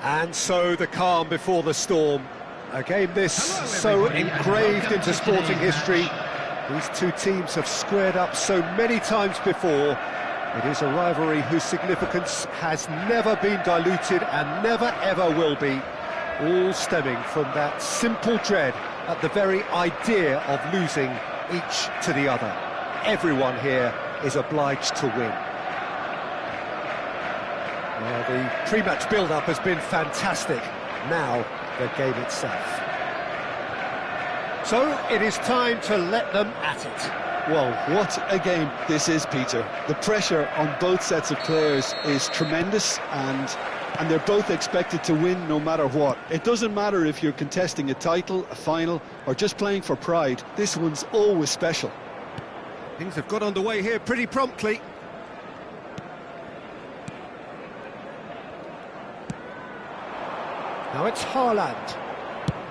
And so the calm before the storm. A game this so engraved into sporting history. These two teams have squared up so many times before. It is a rivalry whose significance has never been diluted and never ever will be. All stemming from that simple dread at the very idea of losing each to the other. Everyone here is obliged to win. Well, the pre-match build-up has been fantastic. Now, the game itself. So, it is time to let them at it. Well, what a game this is, Peter. The pressure on both sets of players is tremendous, and they're both expected to win no matter what. It doesn't matter if you're contesting a title, a final, or just playing for pride. This one's always special. Things have got underway here pretty promptly. Now it's Haaland.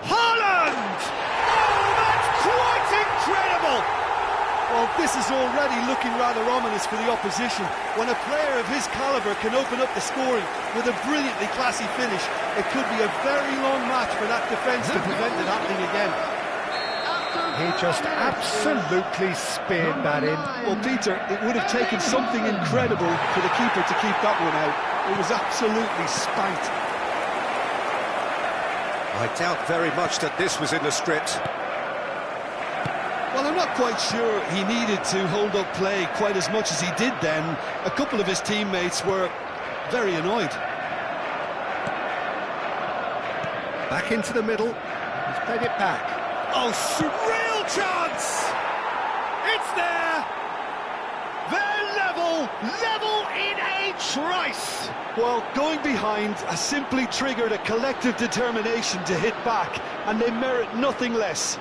Haaland! Oh, that's quite incredible! Well, this is already looking rather ominous for the opposition. When a player of his calibre can open up the scoring with a brilliantly classy finish, it could be a very long match for that defence to prevent it happening again. He just absolutely speared that in. Well, Peter, it would have taken something incredible for the keeper to keep that one out. It was absolutely spanked. I doubt very much that this was in the script. Well, I'm not quite sure he needed to hold up play quite as much as he did then. A couple of his teammates were very annoyed. Back into the middle. He's played it back. Oh, real chance! It's there! They're level in a trice! Well, going behind has simply triggered a collective determination to hit back, and they merit nothing less.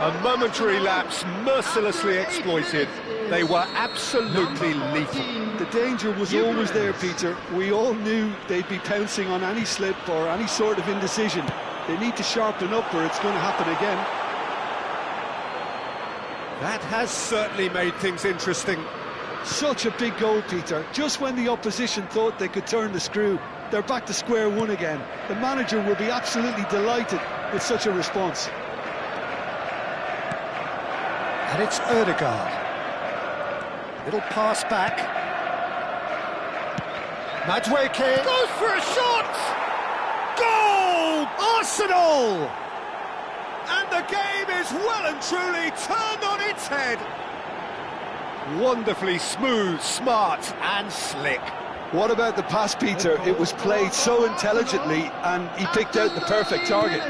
A momentary lapse mercilessly exploited. They were absolutely lethal. The danger was always there, Peter. We all knew they'd be pouncing on any slip or any sort of indecision. They need to sharpen up or it's going to happen again. That has certainly made things interesting. Such a big goal, Peter. Just when the opposition thought they could turn the screw, they're back to square one again. The manager will be absolutely delighted with such a response. And it's Ødegaard. Little pass back. Madueke goes for a shot! Goal! Arsenal! And the game is well and truly turned on its head. Wonderfully smooth, smart and slick. What about the pass, Peter? It was played so intelligently and he picked out the perfect target.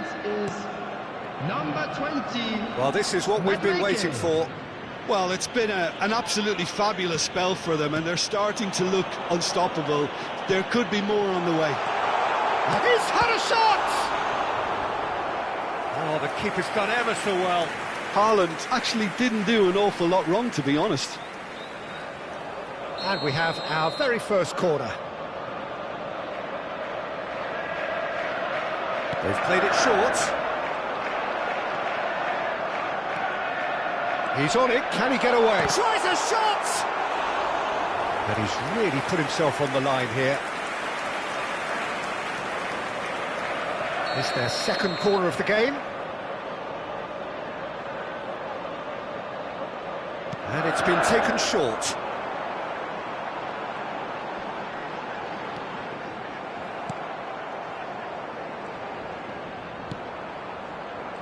Number 20. Well, this is what we've been waiting for. Well, it's been an absolutely fabulous spell for them and they're starting to look unstoppable. There could be more on the way. He's had a shot! Oh, the keeper's done ever so well. Haaland actually didn't do an awful lot wrong, to be honest. And we have our very first corner. They've played it short. He's on it, can he get away? Tries a shot! And he's really put himself on the line here. It's their second corner of the game. And it's been taken short.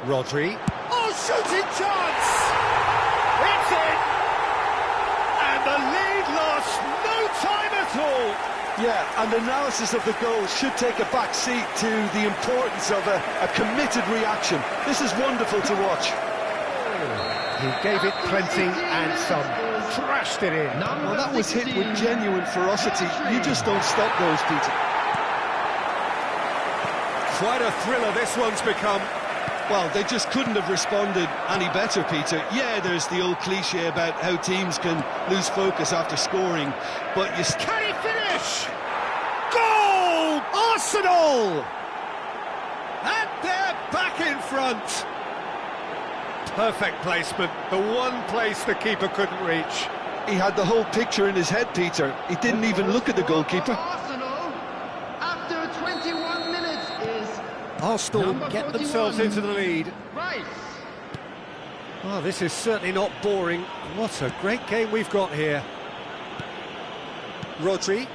Rodri. Oh, shooting chance! It's in! And the lead lost no time at all! Yeah, and analysis of the goal should take a back seat to the importance of a committed reaction. This is wonderful to watch. He gave it plenty and some. Thrashed it in. Well, that was hit with genuine ferocity. You just don't stop those, Peter. Quite a thriller this one's become. Well, they just couldn't have responded any better, Peter. Yeah, there's the old cliche about how teams can lose focus after scoring, but you... Can he finish? Goal! Arsenal! And they're back in front. Perfect placement, the one place the keeper couldn't reach. He had the whole picture in his head, Peter. He didn't even look at the goalkeeper. Arsenal, after 20 Arsenal Number get 41. themselves into the lead. Rice. Oh, this is certainly not boring. What a great game we've got here. Rodri,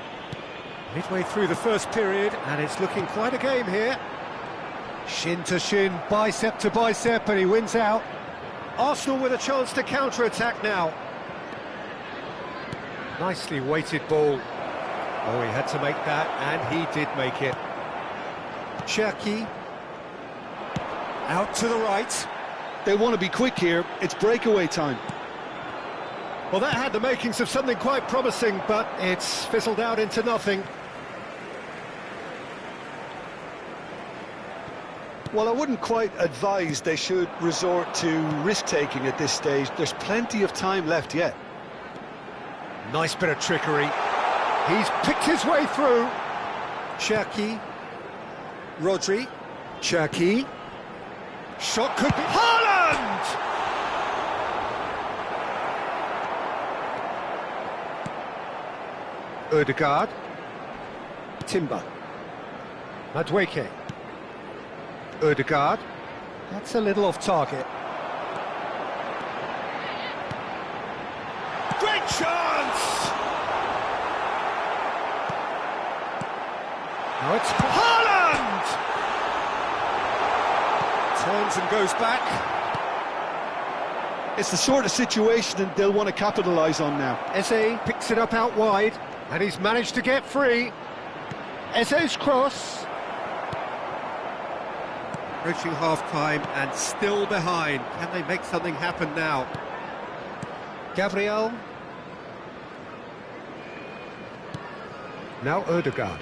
midway through the first period, and it's looking quite a game here. Shin to shin, bicep to bicep, and he wins out. Arsenal with a chance to counter-attack now. Nicely weighted ball. Oh, he had to make that, and he did make it. Cherki, out to the right. They want to be quick here. It's breakaway time. Well, that had the makings of something quite promising, but it's fizzled out into nothing. Well, I wouldn't quite advise they should resort to risk-taking at this stage. There's plenty of time left yet. Nice bit of trickery. He's picked his way through. Cherki. Rodri. Cherki. Shot could be... Haaland! Ødegaard. Timber. Madueke. Ødegaard. That's a little off target. Great chance! Now it's Haaland! Turns and goes back. It's the sort of situation that they'll want to capitalise on now. Eze picks it up out wide, and he's managed to get free. Eze's cross. Approaching half-time and still behind. Can they make something happen now? Gabriel. Now Ødegaard.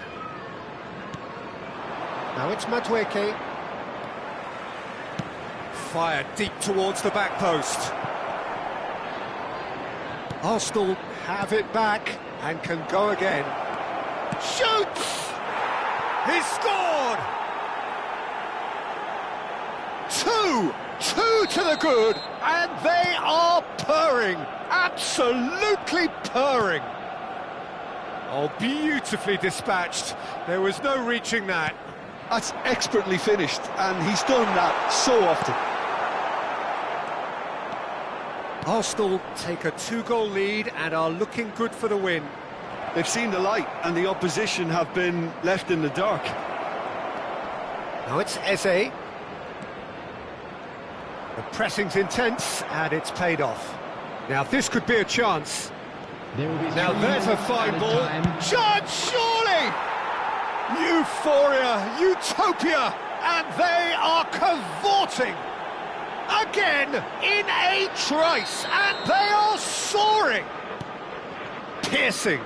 Now it's Madueke. Fired deep towards the back post. Arsenal have it back and can go again. Shoots! He's scored! Two to the good, and they are purring, absolutely purring. Oh, beautifully dispatched. There was no reaching that. That's expertly finished, and he's done that so often. Arsenal take a 2-goal lead and are looking good for the win. They've seen the light, and the opposition have been left in the dark. Now it's Eze. The pressing's intense, and it's paid off. Now this could be a chance. Now there's a fine ball. Chance, surely! Euphoria, utopia, and they are cavorting. Again, in a trice, and they are soaring. Piercing,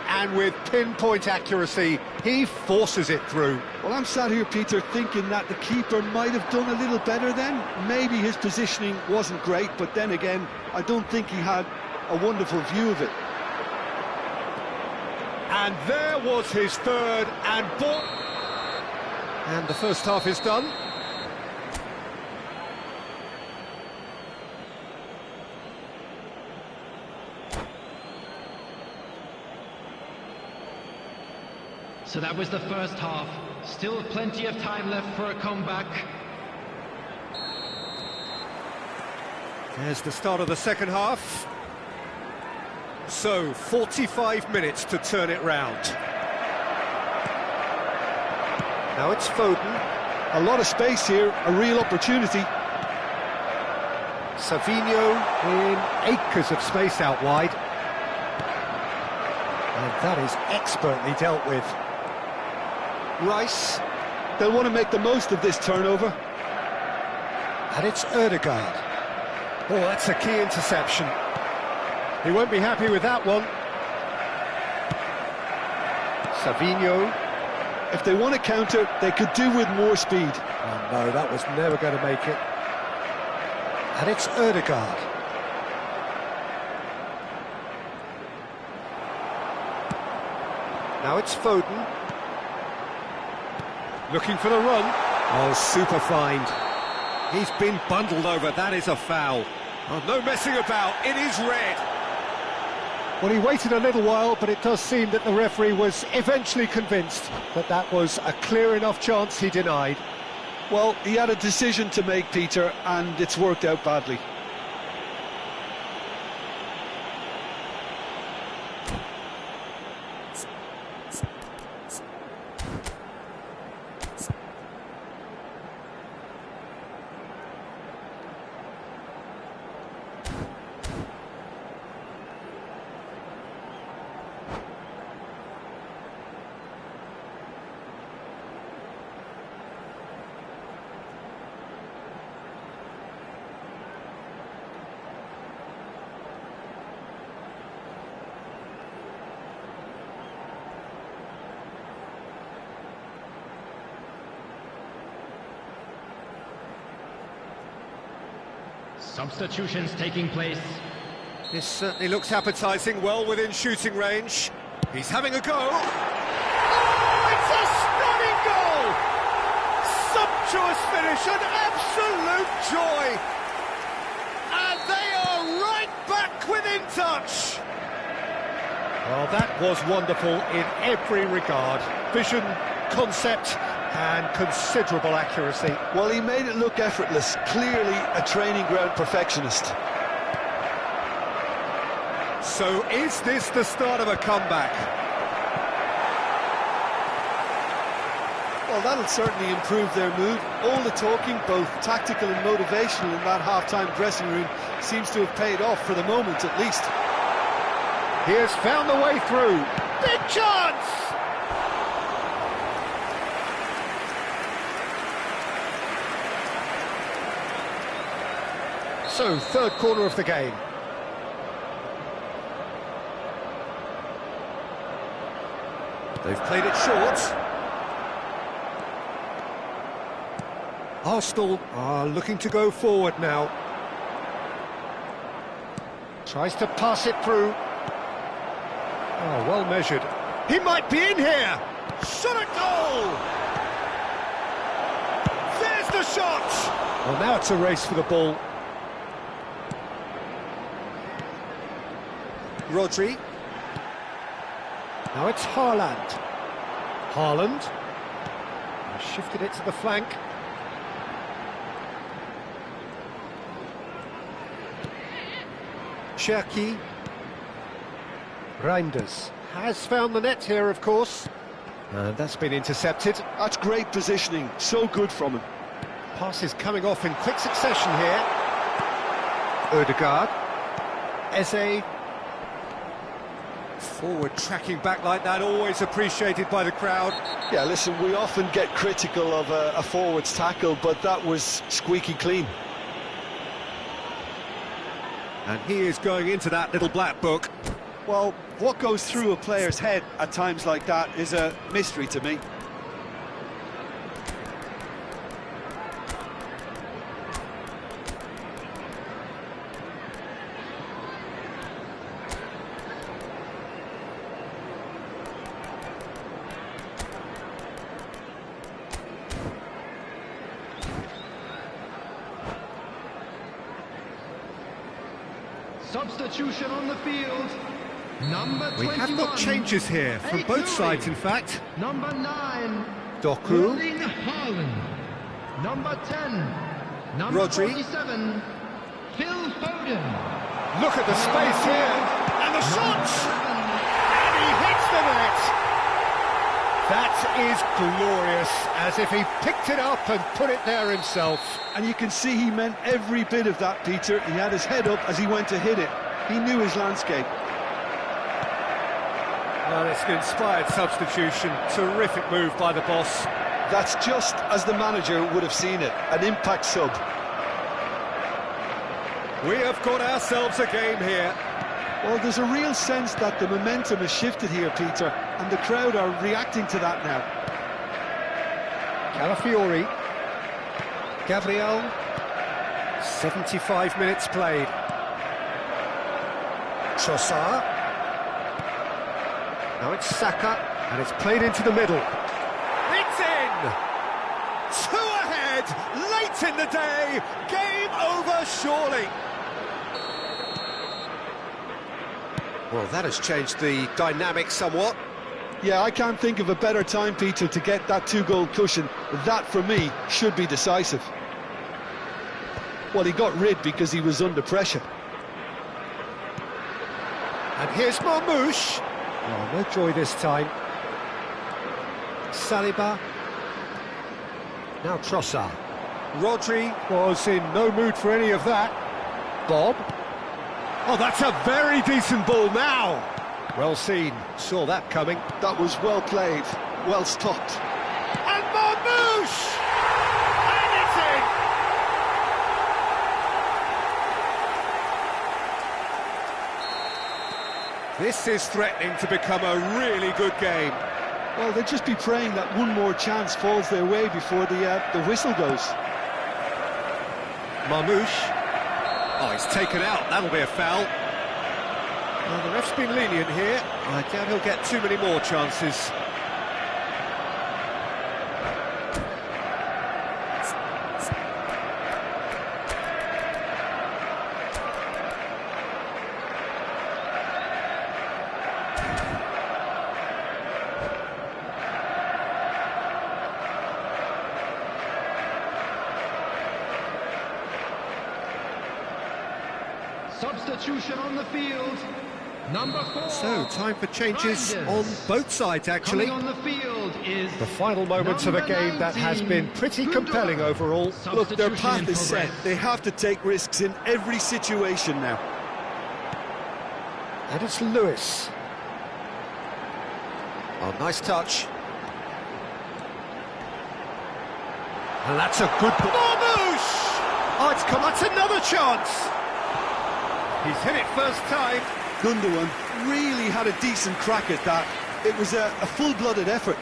and with pinpoint accuracy, he forces it through. Well, I'm sat here, Peter, thinking that the keeper might have done a little better then. Maybe his positioning wasn't great, but then again, I don't think he had a wonderful view of it. And there was his third and ball. And the first half is done. So that was the first half. Still plenty of time left for a comeback. There's the start of the second half. So, 45 minutes to turn it round. Now it's Foden. A lot of space here, a real opportunity. Savinho in acres of space out wide. And that is expertly dealt with. Rice. They'll want to make the most of this turnover. And it's Ødegaard. Oh, that's a key interception. He won't be happy with that one. Savinho. If they want to counter, they could do with more speed. Oh no, that was never going to make it. And it's Ødegaard. Now it's Foden. Looking for the run. Oh, super find. He's been bundled over, that is a foul. Oh, no messing about, it is red. Well, he waited a little while, but it does seem that the referee was eventually convinced that that was a clear enough chance he denied. Well, he had a decision to make, Peter, and it's worked out badly. Substitutions taking place. This certainly looks appetising, well within shooting range. He's having a go. Oh, it's a stunning goal! Sumptuous finish, an absolute joy! And they are right back within touch! Well, that was wonderful in every regard. Vision, concept, and considerable accuracy. Well, he made it look effortless, clearly a training ground perfectionist. So is this the start of a comeback? Well, that'll certainly improve their mood. All the talking, both tactical and motivational, in that half-time dressing room seems to have paid off for the moment at least. He has found the way through. Big chance! So, third corner of the game. They've played it short. Arsenal are looking to go forward now. Tries to pass it through. Oh, well measured. He might be in here! Shot at goal! There's the shot! Well, now it's a race for the ball. Rodri. Now it's Haaland. Haaland. Shifted it to the flank. Cherki. Reinders has found the net here, of course. And that's been intercepted. That's great positioning, so good from him. Passes coming off in quick succession here. Odegaard. Eze. Forward tracking back like that, always appreciated by the crowd. Yeah, listen, we often get critical of a forward's tackle, but that was squeaky clean. And he is going into that little black book. Well, what goes through a player's head at times like that is a mystery to me. Substitution on the field. Number 21. We have got changes here from both sides, in fact. Number 9. Doku. Erling Haaland. Number 10. Number Rodri. 47. Phil Foden. Look at the space here. And the shot! And he hits the net! That is glorious, as if he picked it up and put it there himself. And you can see he meant every bit of that, Peter. He had his head up as he went to hit it. He knew his landscape. Well, it's an inspired substitution. Terrific move by the boss. That's just as the manager would have seen it, an impact sub. We have got ourselves a game here. Well, there's a real sense that the momentum has shifted here, Peter, and the crowd are reacting to that now. Calafiori. Gabriel. 75 minutes played. Trossard. Now it's Saka, and it's played into the middle. It's in! 2 ahead, late in the day, game over surely. Well, that has changed the dynamic somewhat. Yeah, I can't think of a better time, Peter, to get that two-goal cushion. That, for me, should be decisive. Well, he got rid because he was under pressure. And here's Marmoush. Oh, no joy this time. Saliba. Now Trossard. Rodri was in no mood for any of that. Bob. Oh, that's a very decent ball now. Well seen. Saw that coming. That was well played, well stopped. And Marmoush! And it's in! This is threatening to become a really good game. Well, they'll just be praying that one more chance falls their way before the whistle goes. Marmoush. Oh, he's taken out. That'll be a foul. Well, the ref's been lenient here. I doubt he'll get too many more chances. Substitution on the field. Number 4. So, time for changes on both sides, actually. Coming on the field is The final moments of a game that has been pretty compelling overall. Look, their Substitution path in is set. progress. They have to take risks in every situation now. And it's Lewis. Oh, nice touch. And that's a good ball. Marmoush! Oh, it's come. That's another chance. He's hit it first time. Gundogan really had a decent crack at that. It was a full-blooded effort.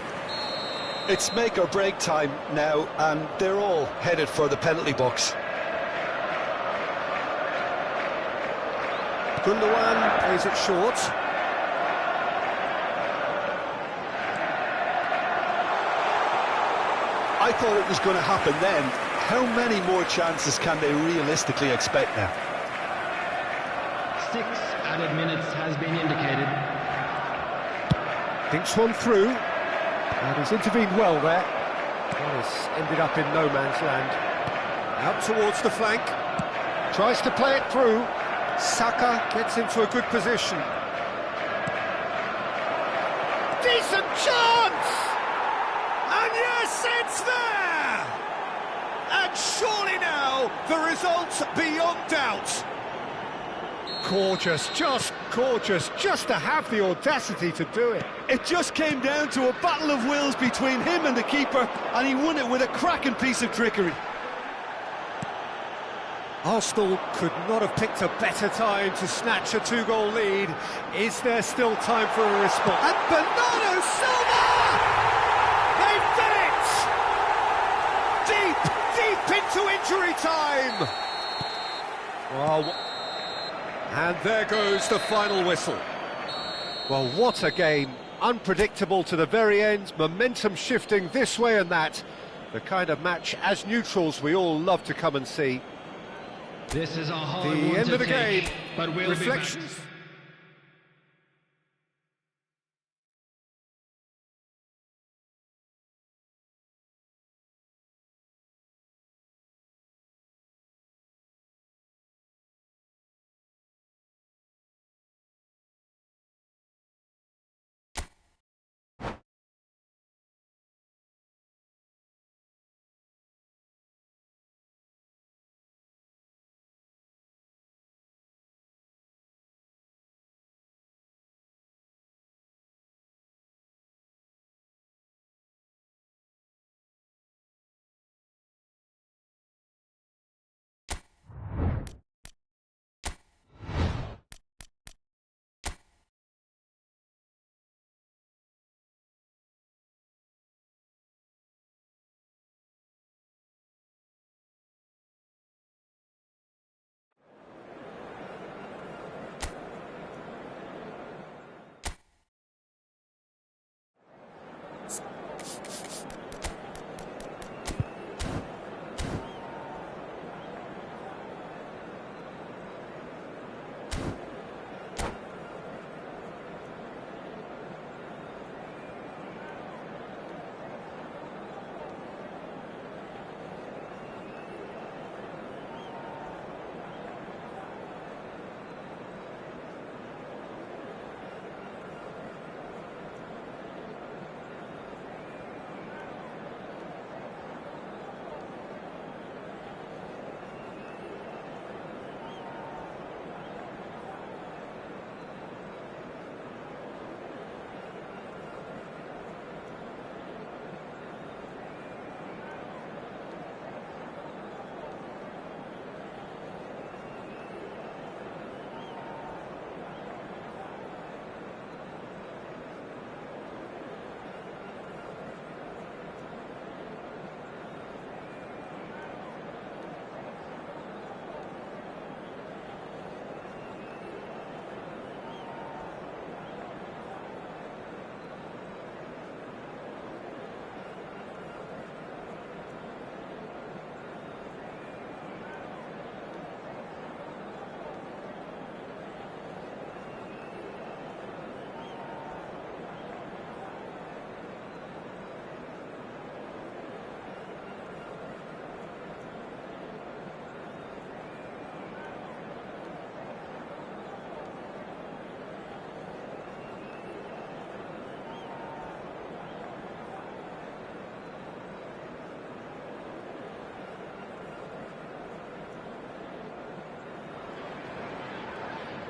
It's make or break time now, and they're all headed for the penalty box. Gundogan plays it short. I thought it was going to happen then. How many more chances can they realistically expect now? 6 added minutes has been indicated. Thinks one through. And he's intervened well there. Well, it's ended up in no man's land. Out towards the flank. Tries to play it through. Saka gets into a good position. Decent chance! And yes, it's there! And surely now, the result's beyond doubt. Gorgeous, just to have the audacity to do it. It just came down to a battle of wills between him and the keeper, and he won it with a cracking piece of trickery. Arsenal could not have picked a better time to snatch a two-goal lead. Is there still time for a response? And Bernardo Silva! They've done it! Deep into injury time! Well, and there goes the final whistle. Well, what a game. Unpredictable to the very end, momentum shifting this way and that. The kind of match, as neutrals, we all love to come and see. This is a hard The one end to of the take, game. but we'll Reflections. be back.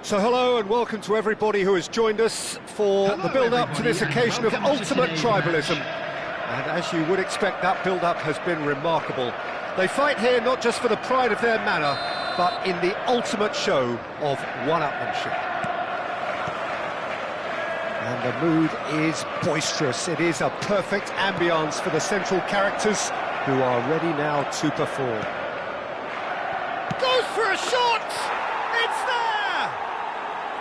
So hello and welcome to everybody who has joined us for the build-up to this occasion of ultimate tribalism. And as you would expect, that build-up has been remarkable. They fight here not just for the pride of their manor, but in the ultimate show of one-upmanship. And the mood is boisterous. It is a perfect ambience for the central characters who are ready now to perform. Goes for a shot! It's there!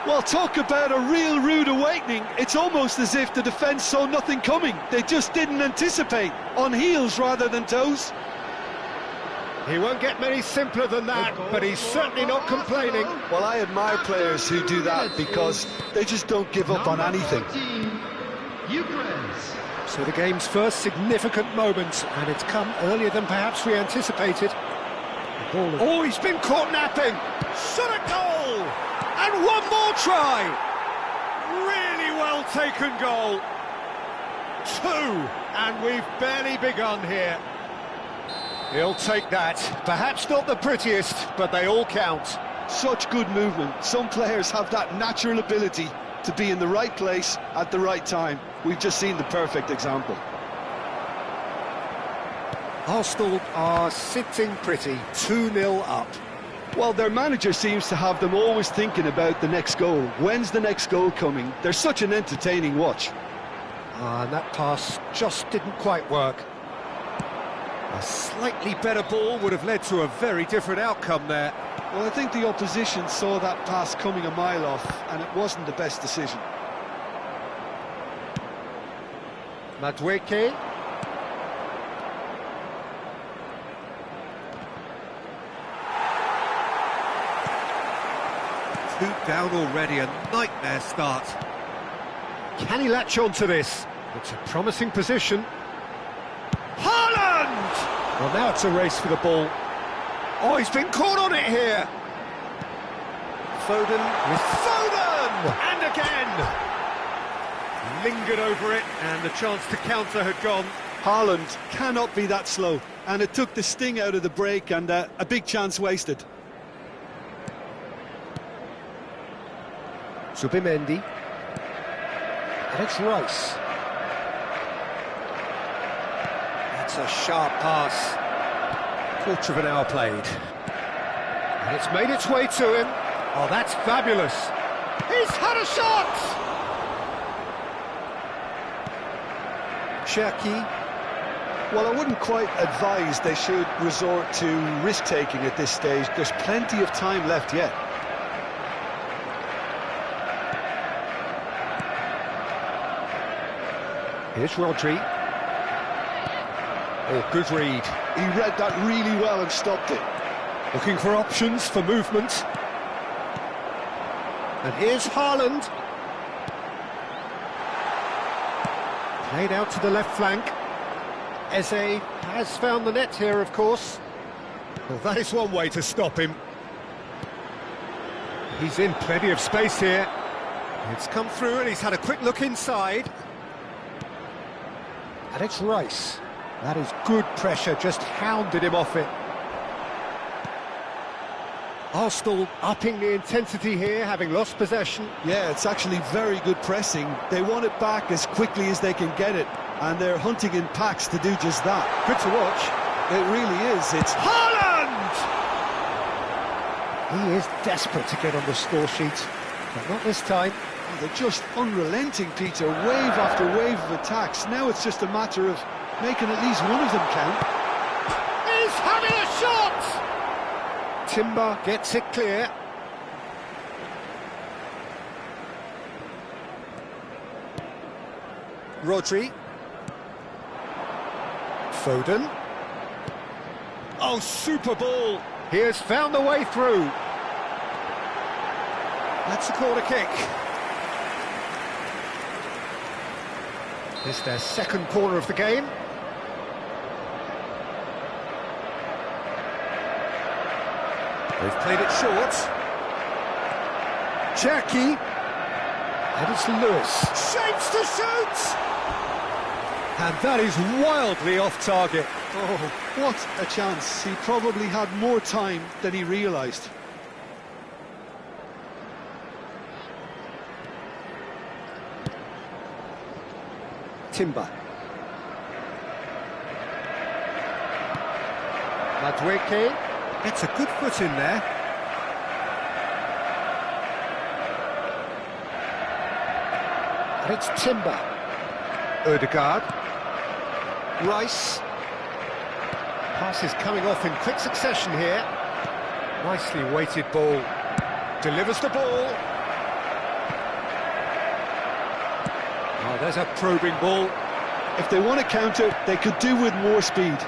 Well, talk about a real rude awakening. It's almost as if the defence saw nothing coming. They just didn't anticipate. On heels rather than toes. He won't get many simpler than that, but he's certainly not complaining. Well, I admire players who do that because they just don't give up on anything. So the game's first significant moment, and it's come earlier than perhaps we anticipated. Oh, he's been caught napping! Shot at goal! And one more try! Really well taken goal. 2, and we've barely begun here. He'll take that. Perhaps not the prettiest, but they all count. Such good movement. Some players have that natural ability to be in the right place at the right time. We've just seen the perfect example. Arsenal are sitting pretty, 2-0 up. Well, their manager seems to have them always thinking about the next goal. When's the next goal coming? They're such an entertaining watch. And that pass just didn't quite work. A slightly better ball would have led to a very different outcome there. Well, I think the opposition saw that pass coming a mile off, and it wasn't the best decision. Madueke. Two down already, a nightmare start. Can he latch on to this? It's a promising position. Haaland! Well, now it's a race for the ball. Oh, he's been caught on it here. Foden with Foden! And again! Lingered over it, and the chance to counter had gone. Haaland cannot be that slow, and it took the sting out of the break, and a big chance wasted. Zubimendi. And it's Rice. That's a sharp pass. Quarter of an hour played. And it's made its way to him. Oh, that's fabulous. He's had a shot! Cherki. Well, I wouldn't quite advise they should resort to risk-taking at this stage. There's plenty of time left yet. Here's Rodri. Oh, good read. He read that really well and stopped it. Looking for options for movement. And here's Haaland. Played out to the left flank. Eze has found the net here, of course. Well, that is one way to stop him. He's in plenty of space here. It's come through and he's had a quick look inside. And it's Rice. That is good pressure, just hounded him off it. Arsenal upping the intensity here, having lost possession. Yeah, it's actually very good pressing. They want it back as quickly as they can get it, and they're hunting in packs to do just that. Good to watch. It really is. It's Haaland! He is desperate to get on the score sheet, but not this time. Oh, they're just unrelenting, Peter. Wave after wave of attacks. Now it's just a matter of making at least one of them count. He's having a shot! Timber gets it clear. Rodri. Foden. Oh, super ball. He has found the way through. That's a corner kick. It's their second corner of the game. They've played it short. Cherki. And it's Lewis. Shapes to shoot! And that is wildly off target. Oh, what a chance. He probably had more time than he realised. Timber. Madueke gets a good foot in there. And it's Timber. Ødegaard. Rice. Pass is coming off in quick succession here. Nicely weighted ball. Delivers the ball. Oh, there's a probing ball. If they want to counter, they could do with more speed.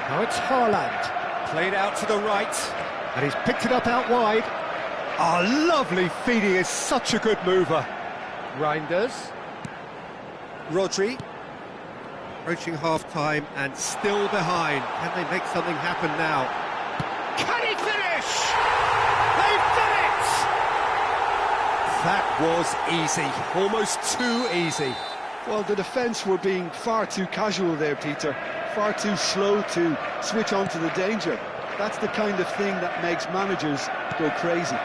Now it's Haaland. Played out to the right. And he's picked it up out wide. Oh, lovely feed. He is such a good mover. Reinders. Rodri. Approaching half-time and still behind. Can they make something happen now? Can he finish? They've done it! That was easy. Almost too easy. Well, the defence were being far too casual there, Peter. Far too slow to switch on to the danger. That's the kind of thing that makes managers go crazy.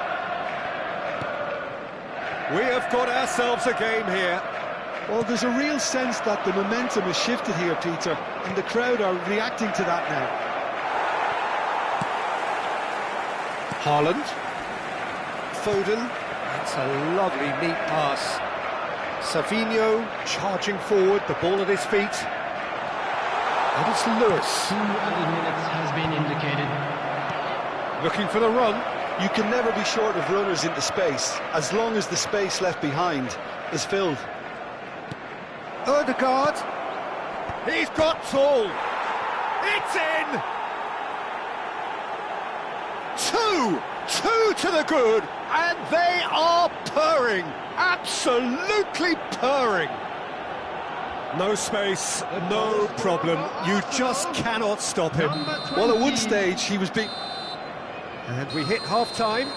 We have got ourselves a game here. Well, there's a real sense that the momentum has shifted here, Peter, and the crowd are reacting to that now. Haaland. Foden. That's a lovely, neat pass. Savinho charging forward, the ball at his feet. And it's Lewis. 2 added minutes has been indicated. Looking for the run. You can never be short of runners into space, as long as the space left behind is filled. Ødegaard. He's got tall. It's in! Two to the good, and they are purring. Absolutely purring. No space, no problem. You just cannot stop him. Well, at one stage he was being... And we hit half-time.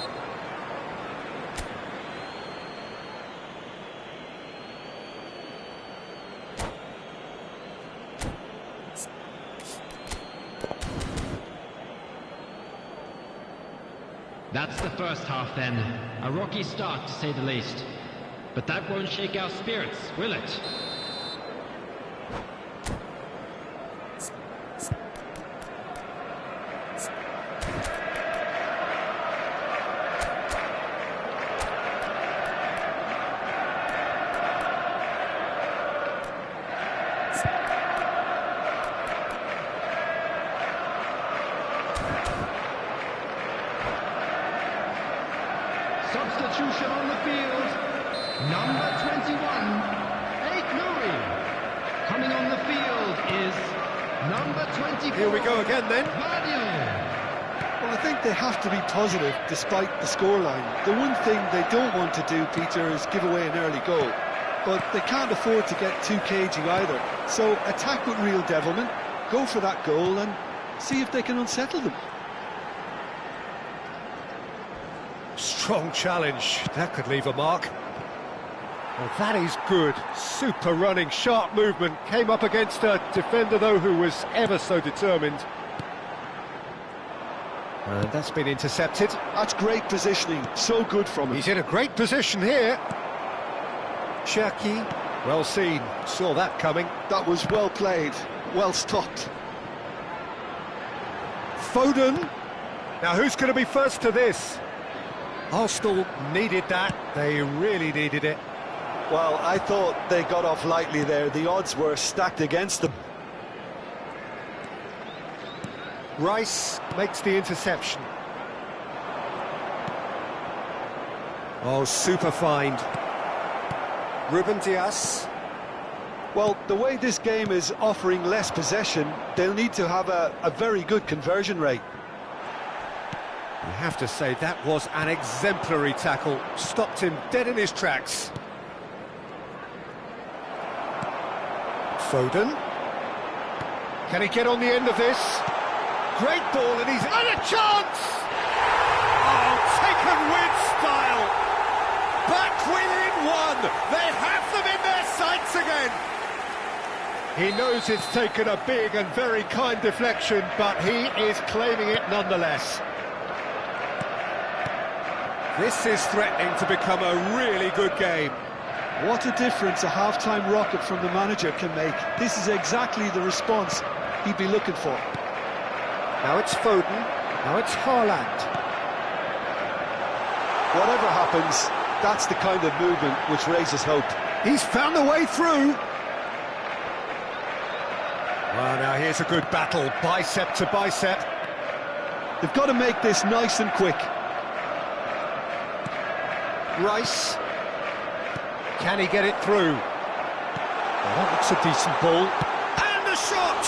That's the first half then. A rocky start, to say the least. But that won't shake our spirits, will it? Substitution on the field. Number 21, Ait-Nouri. Coming on the field is number 24. Here we go again then. Well, I think they have to be positive despite the scoreline. The one thing they don't want to do, Peter, is give away an early goal. But they can't afford to get too cagey either. So attack with real devilment, go for that goal and see if they can unsettle them. Strong challenge. That could leave a mark. Well, that is good. Super running, sharp movement. Came up against a defender, though, who was ever so determined. And that's been intercepted. That's great positioning. So good from him. He's in a great position here. Cherki. Well seen. Saw that coming. That was well played. Well stopped. Foden. Now, who's going to be first to this? Arsenal needed that. They really needed it. Well, I thought they got off lightly there. The odds were stacked against them. Rice makes the interception. Oh, super find. Ruben Dias. Well, the way this game is offering less possession, they'll need to have a very good conversion rate. I have to say, that was an exemplary tackle. Stopped him dead in his tracks. Foden. Can he get on the end of this? Great ball, and he's had a chance! Oh, taken with style! Back within one! They have them in their sights again! He knows it's taken a big and very kind deflection, but he is claiming it nonetheless. This is threatening to become a really good game. What a difference a half-time rocket from the manager can make. This is exactly the response he'd be looking for. Now it's Foden, now it's Haaland. Whatever happens, that's the kind of movement which raises hope. He's found the way through. Well, now here's a good battle, bicep to bicep. They've got to make this nice and quick. Rice. Can he get it through? Well, that looks a decent ball. And a shot!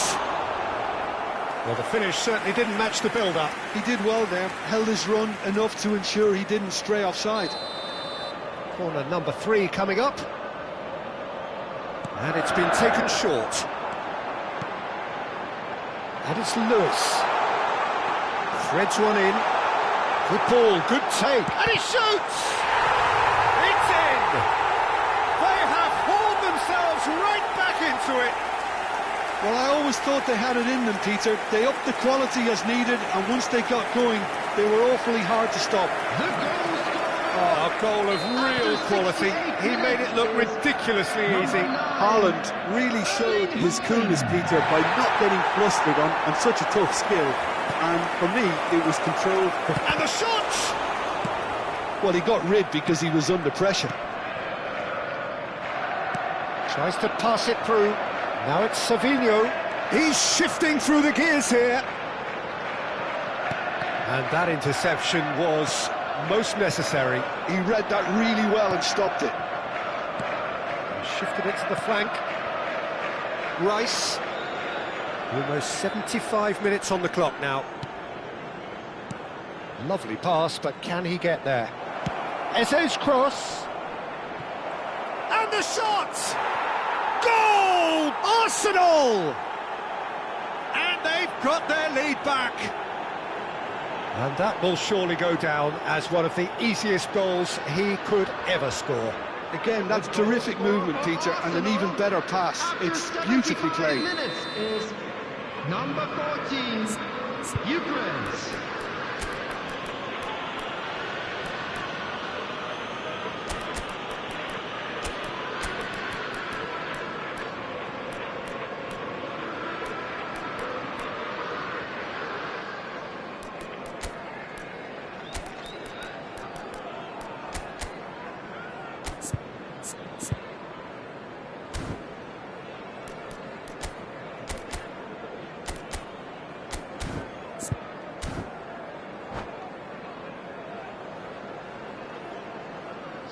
Well, the finish certainly didn't match the build-up. He did well there, held his run enough to ensure he didn't stray offside. Corner number 3 coming up. And it's been taken short. And it's Lewis. Threads one in. Good ball, good take. And he shoots! It's in! They have hauled themselves right back into it. Well, I always thought they had it in them, Peter. They upped the quality as needed, and once they got going, they were awfully hard to stop. The goal scorer! Oh, a goal of real quality. He made it look ridiculously easy. Haaland really showed his coolness, Peter, by not getting flustered on such a tough skill. And for me, it was controlled. And the shot! Well, he got rid because he was under pressure. Tries to pass it through. Now it's Savinho. He's shifting through the gears here. And that interception was most necessary. He read that really well and stopped it. Shifted it to the flank. Rice. Almost 75 minutes on the clock now. Lovely pass, but can he get there? Eze's cross. And the shot! Goal! Arsenal! And they've got their lead back. And that will surely go down as one of the easiest goals he could ever score. Again, that's terrific movement, Peter, and an even better pass. It's beautifully played. Minutes is number 14, Ukraine.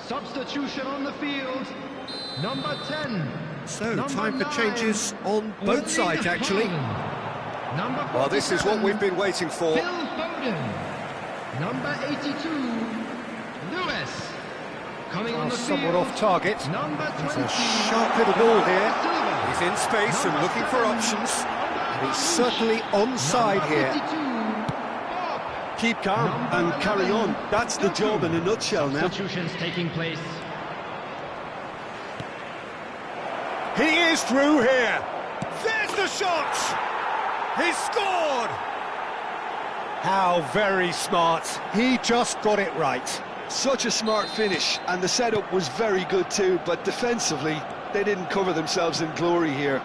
Substitution on the field, number 10. So, number time for 9, changes on both sides, actually. Foden. Number Well, this is what 47, we've been waiting for. Phil Foden. Number 82, Lewis. Coming on the Somewhat field, off target. number 20. It's a sharp little ball here. Silva. He's in space and Number looking for 7, options. And he's Bob. certainly onside Number here. 52, Bob. Keep calm and carry on. That's the job in a nutshell now. Substitutions taking place. He is through here. There's the shot. He's scored. How very smart. He just got it right. Such a smart finish, and the setup was very good too, but defensively, they didn't cover themselves in glory here.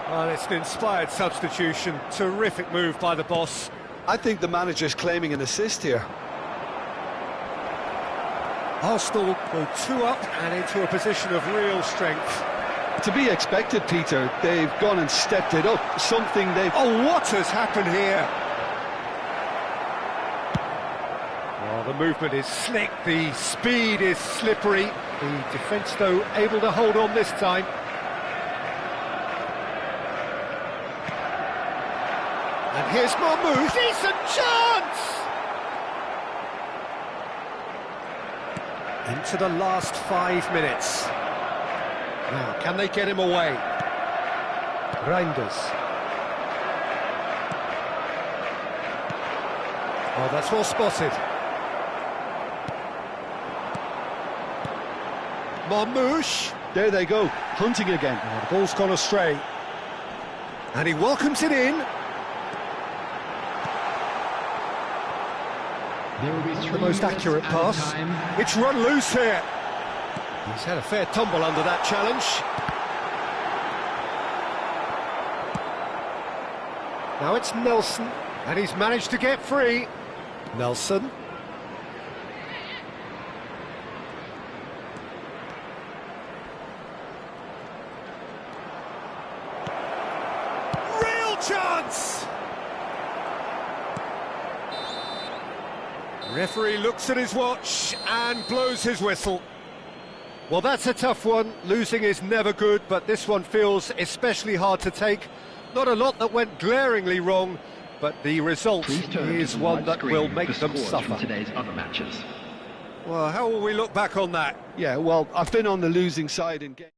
Well, it's an inspired substitution. Terrific move by the boss. I think the manager's claiming an assist here. Arsenal go 2 up and into a position of real strength. To be expected, Peter. They've gone and stepped it up, something they've... Oh, what has happened here? Well, the movement is slick, the speed is slippery. The defence, though, able to hold on this time. And here's Marmoush. Decent chance! Into the last 5 minutes. Now, can they get him away? Reinders. Oh, that's well spotted. Marmoush. There they go, hunting again. Oh, the ball's gone astray. And he welcomes it in. There will be 3 The most minutes accurate added pass. time. It's run loose here. He's had a fair tumble under that challenge. Now it's Nelson, and he's managed to get free. Nelson. Real chance! Referee looks at his watch and blows his whistle. Well, that's a tough one. Losing is never good, but this one feels especially hard to take. Not a lot that went glaringly wrong, but the result is one that will make them suffer. From today's other matches. Well, how will we look back on that? Yeah, well, I've been on the losing side in games.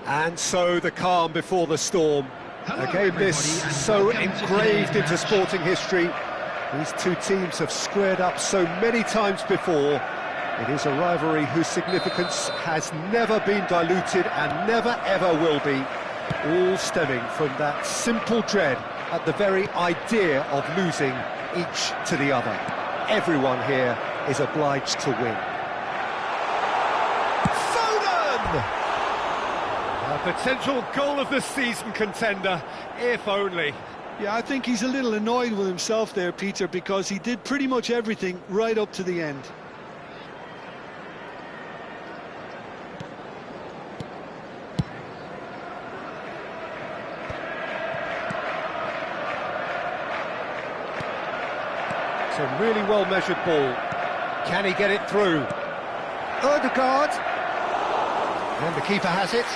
And so the calm before the storm. A game this so engraved into sporting history. These two teams have squared up so many times before. It is a rivalry whose significance has never been diluted and never ever will be. All stemming from that simple dread at the very idea of losing each to the other. Everyone here is obliged to win. A potential goal of the season contender, if only. Yeah, I think he's a little annoyed with himself there, Peter, because he did pretty much everything right up to the end. It's a really well-measured ball. Can he get it through? Odegaard. And the keeper has it.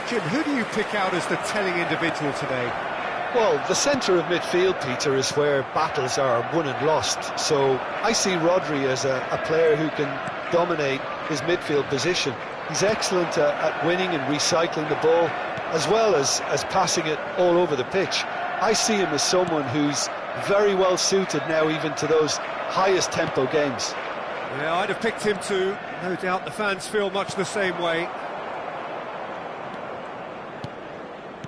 Jim, who do you pick out as the telling individual today? Well, the centre of midfield, Peter, is where battles are won and lost. So I see Rodri as a player who can dominate his midfield position. He's excellent at winning and recycling the ball, as well as passing it all over the pitch. I see him as someone who's very well suited now even to those highest tempo games. Yeah, I'd have picked him too. No doubt the fans feel much the same way.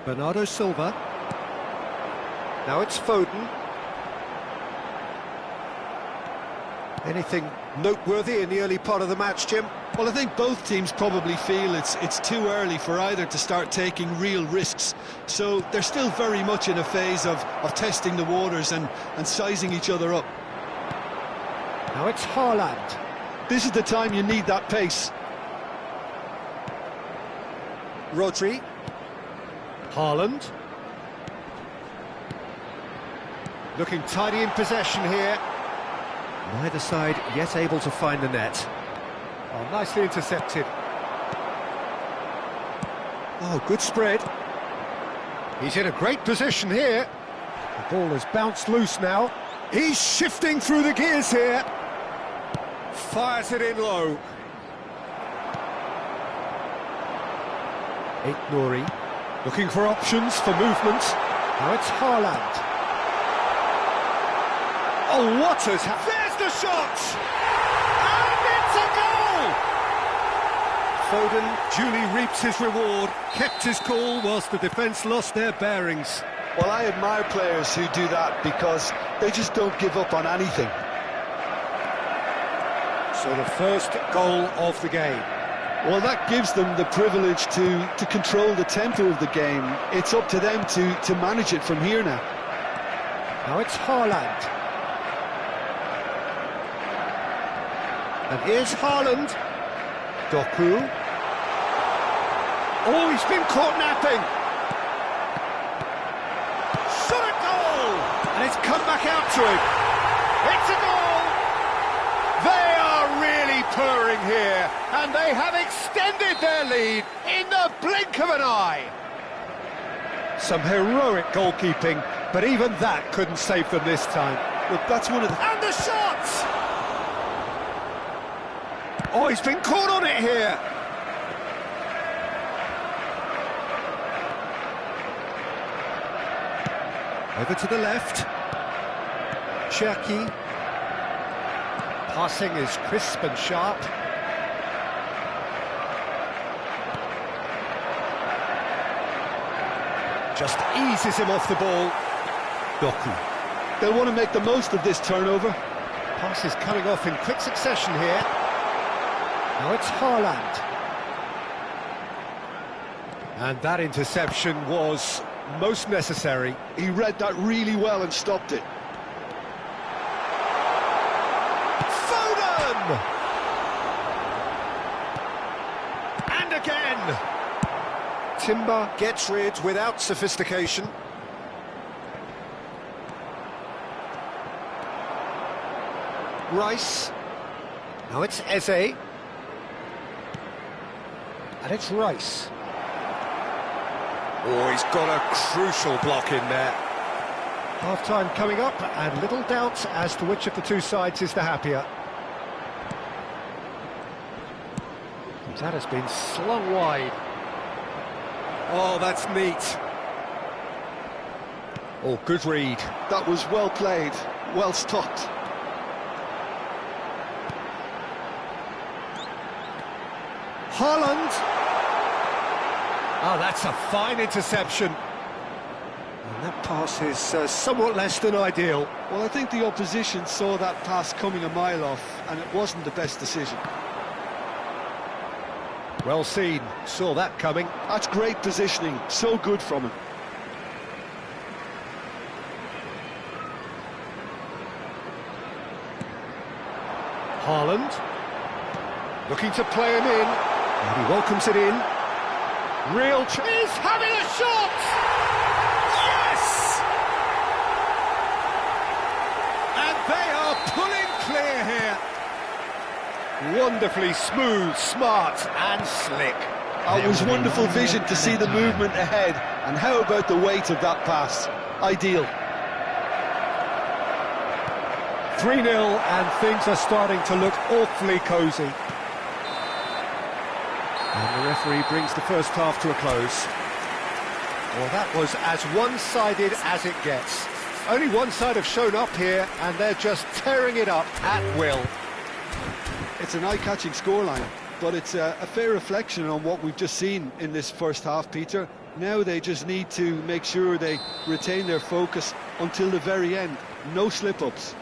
Bernardo Silva. Now it's Foden. Anything noteworthy in the early part of the match, Jim? Well, I think both teams probably feel it's too early for either to start taking real risks. So they're still very much in a phase of testing the waters and sizing each other up. Now it's Haaland. This is the time you need that pace. Rodri. Haaland. Looking tidy in possession here. Neither side yet able to find the net. Oh, nicely intercepted. Oh, good spread. He's in a great position here. The ball has bounced loose now. He's shifting through the gears here. Fires it in low. Nouri looking for options for movement. Now it's Haaland. Oh, what has happened? There's the shot! And it's a goal! Foden duly reaps his reward, kept his cool whilst the defence lost their bearings. Well, I admire players who do that because they just don't give up on anything. So the first goal of the game. Well, that gives them the privilege to control the tempo of the game. It's up to them to manage it from here now. Now it's Haaland. And here's Haaland. Doku. Oh, he's been caught napping. Shot a goal! And it's come back out to him. It's a goal! They are really purring here, and they have extended their lead in the blink of an eye. Some heroic goalkeeping, but even that couldn't save them this time. Look, that's one of the... And the shots! Oh, he's been caught on it here. Over to the left. Cherki. Passing is crisp and sharp. Just eases him off the ball. Doku. They'll want to make the most of this turnover. Pass is coming off in quick succession here. Now it's Haaland. And that interception was most necessary. He read that really well and stopped it. Foden! And again! Timber gets rid without sophistication. Rice. Now it's Eze. And it's Rice. Oh, he's got a crucial block in there. Half-time coming up, and little doubt as to which of the two sides is the happier. That has been slung wide. Oh, that's neat. Oh, good read. That was well played, well stopped. Haaland. Oh, that's a fine interception. And that pass is somewhat less than ideal. Well, I think the opposition saw that pass coming a mile off, and it wasn't the best decision. Well seen, saw that coming. That's great positioning, so good from him. Haaland. Looking to play him in. And he welcomes it in. Real chance. He's having a shot! Yes! And they are pulling clear here. Wonderfully smooth, smart and slick. It was wonderful vision to see the movement ahead. And how about the weight of that pass? Ideal. 3-0 and things are starting to look awfully cosy. And the referee brings the first half to a close. Well, that was as one-sided as it gets. Only one side have shown up here, and they're just tearing it up at will. It's an eye-catching scoreline, but it's a fair reflection on what we've just seen in this first half, Peter. Now they just need to make sure they retain their focus until the very end. No slip-ups.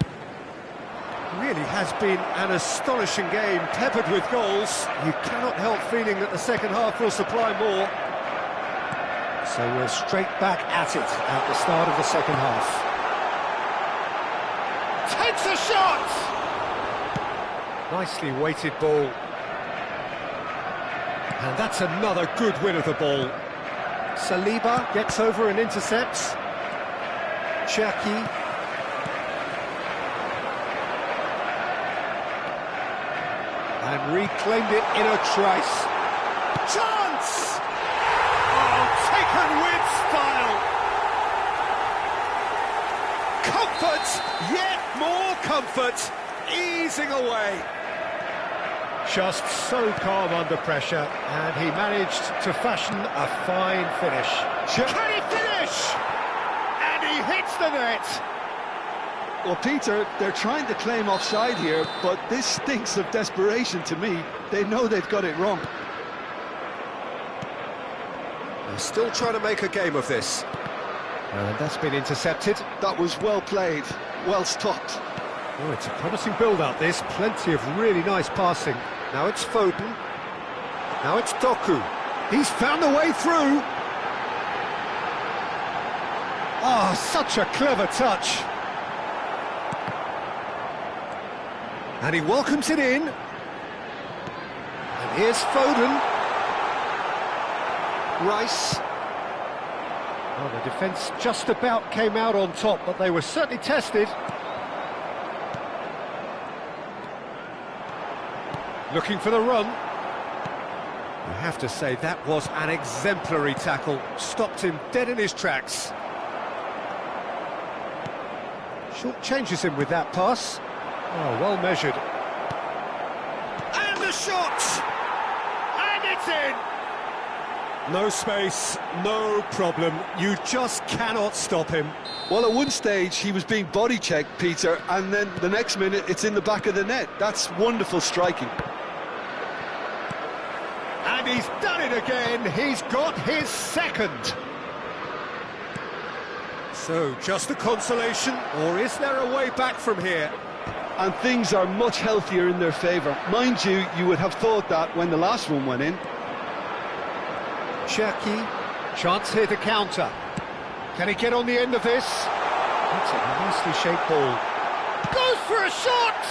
Really has been an astonishing game, peppered with goals. You cannot help feeling that the second half will supply more. So we're straight back at it at the start of the second half. Takes a shot! Nicely weighted ball. And that's another good win of the ball. Saliba gets over and intercepts. Cherki. And reclaimed it in a trice. Chance! Oh, taken with style! Comfort, yet more comfort, easing away. Just so calm under pressure, and he managed to fashion a fine finish. Can he finish? And he hits the net! Well, Peter, they're trying to claim offside here, but this stinks of desperation to me. They know they've got it wrong. They're still trying to make a game of this. And that's been intercepted. That was well played, well stopped. Oh, it's a promising build-up, this. Plenty of really nice passing. Now it's Foden. Now it's Doku. He's found a way through. Oh, such a clever touch. And he welcomes it in. And here's Foden. Rice. Well, the defence just about came out on top, but they were certainly tested. Looking for the run. You have to say that was an exemplary tackle. Stopped him dead in his tracks. Short changes him with that pass. Oh, well measured. And the shot! And it's in! No space, no problem. You just cannot stop him. Well, at one stage, he was being body-checked, Peter, and then the next minute, it's in the back of the net. That's wonderful striking. And he's done it again. He's got his second. So, just a consolation, or is there a way back from here? And things are much healthier in their favour. Mind you, you would have thought that when the last one went in. Cherki, chance here to counter. Can he get on the end of this? That's a nicely shaped ball. Goes for a shot!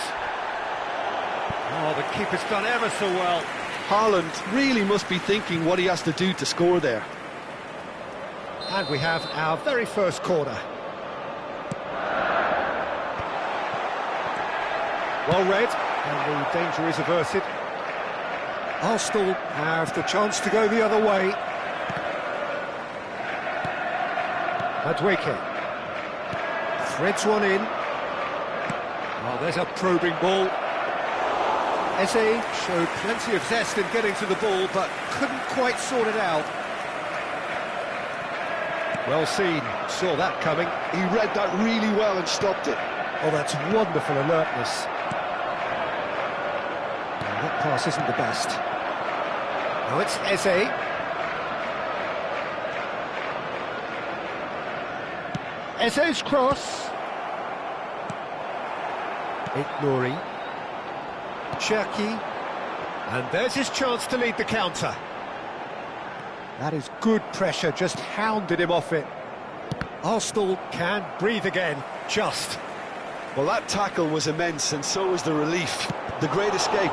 Oh, the keeper's done ever so well. Haaland really must be thinking what he has to do to score there. And we have our very first corner. Well read, and the danger is averted. Arsenal have the chance to go the other way. Madueke threads one in. Oh, there's a probing ball. Eze showed plenty of zest in getting to the ball, but couldn't quite sort it out. Well seen, saw that coming. He read that really well and stopped it. Oh, that's wonderful alertness. Now, that pass isn't the best. Now it's Eze. Eze's cross. Nouri. Cherki. And there's his chance to lead the counter. That is good pressure, just hounded him off it. Arsenal can breathe again, just. Well, that tackle was immense, and so was the relief. The great escape.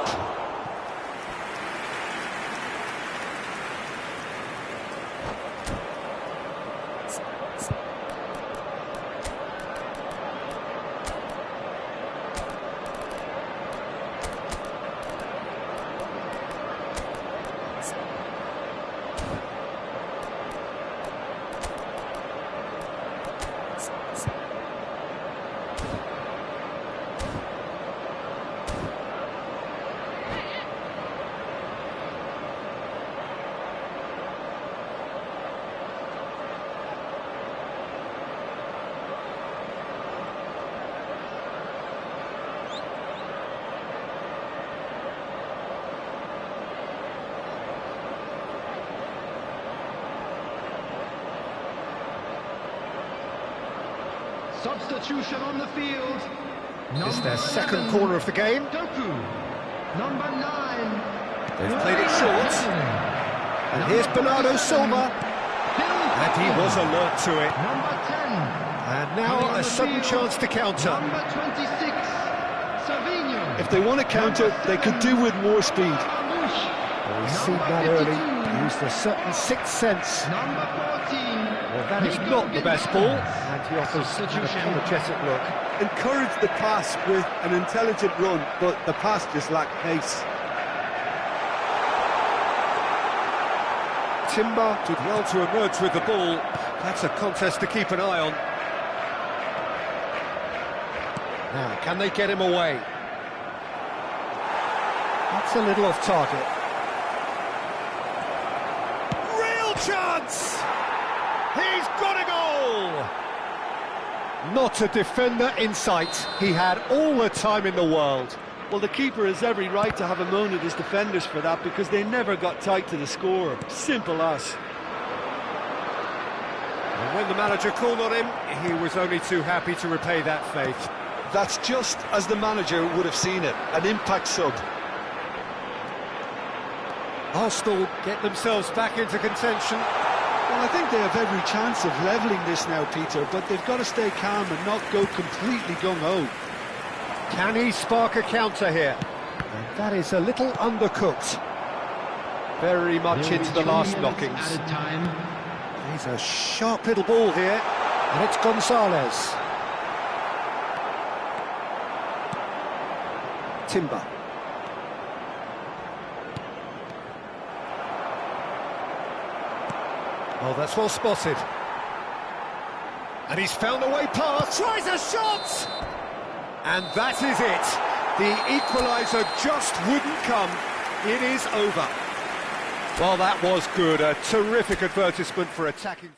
Substitution on the field. It's their second corner of the game. Doku, number 9. They've played it short. And here's Bernardo Silva. And he was alert to it. Number 10. And now a sudden chance to counter. Number 26. Savinho. If they want to counter, they could do with more speed. Well, he's seen that early. Used a certain sixth sense. Number 14. Well, that is not the best ball. And he offers an apologetic look. Encourage the pass with an intelligent run, but the pass just lacked pace. Timber did well to emerge with the ball. That's a contest to keep an eye on. Now, can they get him away? That's a little off target. Real chance! He's got a goal! Not a defender in sight. He had all the time in the world. Well, the keeper has every right to have a moan at his defenders for that, because they never got tight to the score. Simple as. And when the manager called on him, he was only too happy to repay that faith. That's just as the manager would have seen it, an impact sub. Arsenal get themselves back into contention. Well, I think they have every chance of levelling this now, Peter, but they've got to stay calm and not go completely gung-ho. Can he spark a counter here? And that is a little undercooked. Very much into the last knockings. Added time. He's a sharp little ball here, and it's Gonzalez. Timber. Oh, that's well spotted. And he's found a way past. Tries a shot! And that is it. The equaliser just wouldn't come. It is over. Well, that was good. A terrific advertisement for attacking.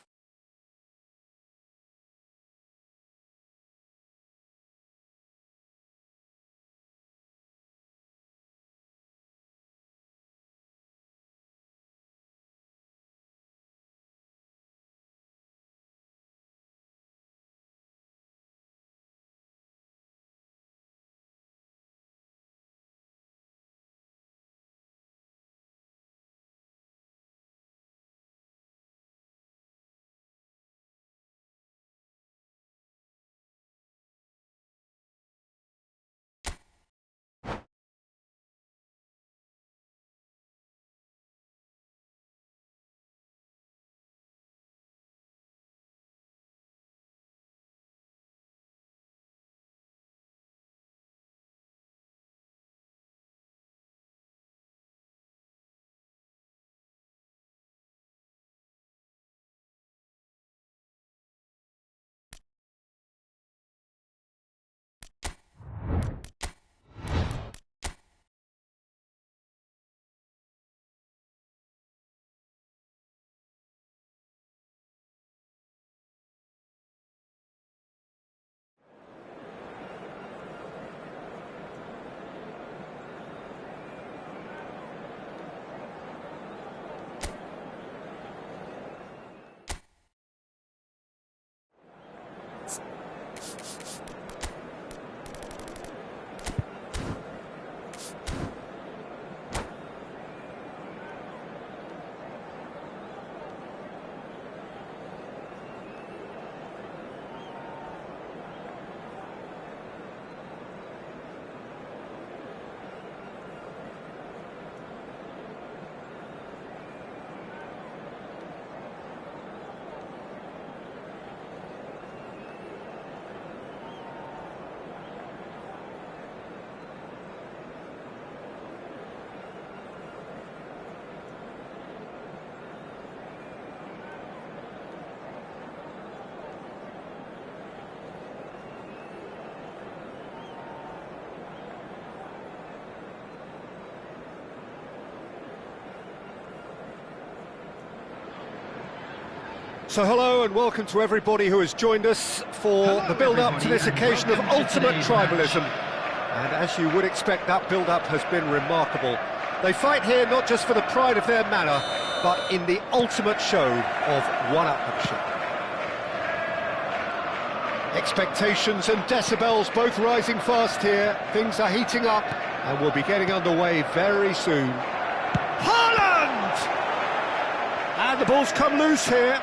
So hello and welcome to everybody who has joined us for the build-up to this occasion of ultimate tribalism. And as you would expect, that build-up has been remarkable. They fight here not just for the pride of their manor, but in the ultimate show of one-upmanship. Expectations and decibels both rising fast here. Things are heating up and we'll be getting underway very soon. Haaland! And the ball's come loose here.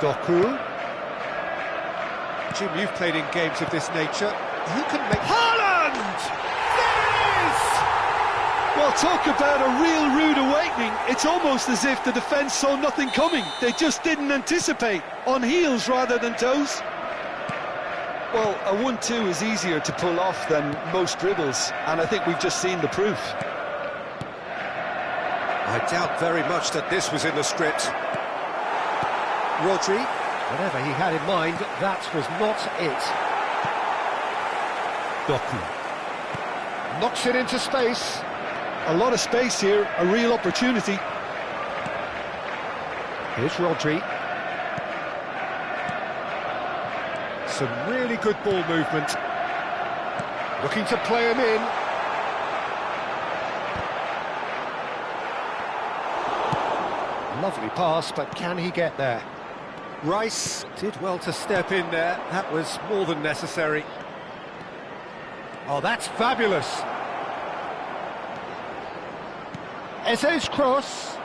Doku. Jim, you've played in games of this nature. Who can make... Haaland! Well, talk about a real rude awakening. It's almost as if the defence saw nothing coming. They just didn't anticipate. On heels rather than toes. Well, a 1-2 is easier to pull off than most dribbles, and I think we've just seen the proof. I doubt very much that this was in the script. Rodri, whatever he had in mind, that was not it. Doku knocks it into space. A lot of space here, a real opportunity. Here's Rodri. Some really good ball movement. Looking to play him in. Lovely pass, but can he get there? Rice did well to step in there. That was more than necessary. Oh, that's fabulous. Eze's cross.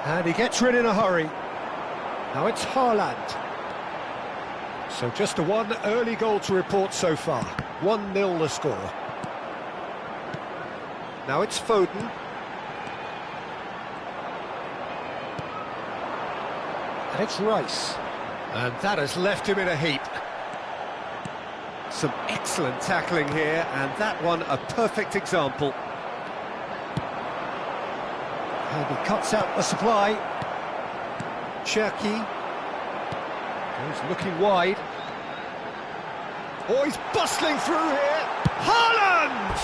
And he gets rid in a hurry. Now it's Haaland. So just one early goal to report so far. 1-0 the score. Now it's Foden. And it's Rice. And that has left him in a heap. Some excellent tackling here, and that one a perfect example. And he cuts out the supply. Cherki. He's looking wide. Oh, he's bustling through here. Haaland!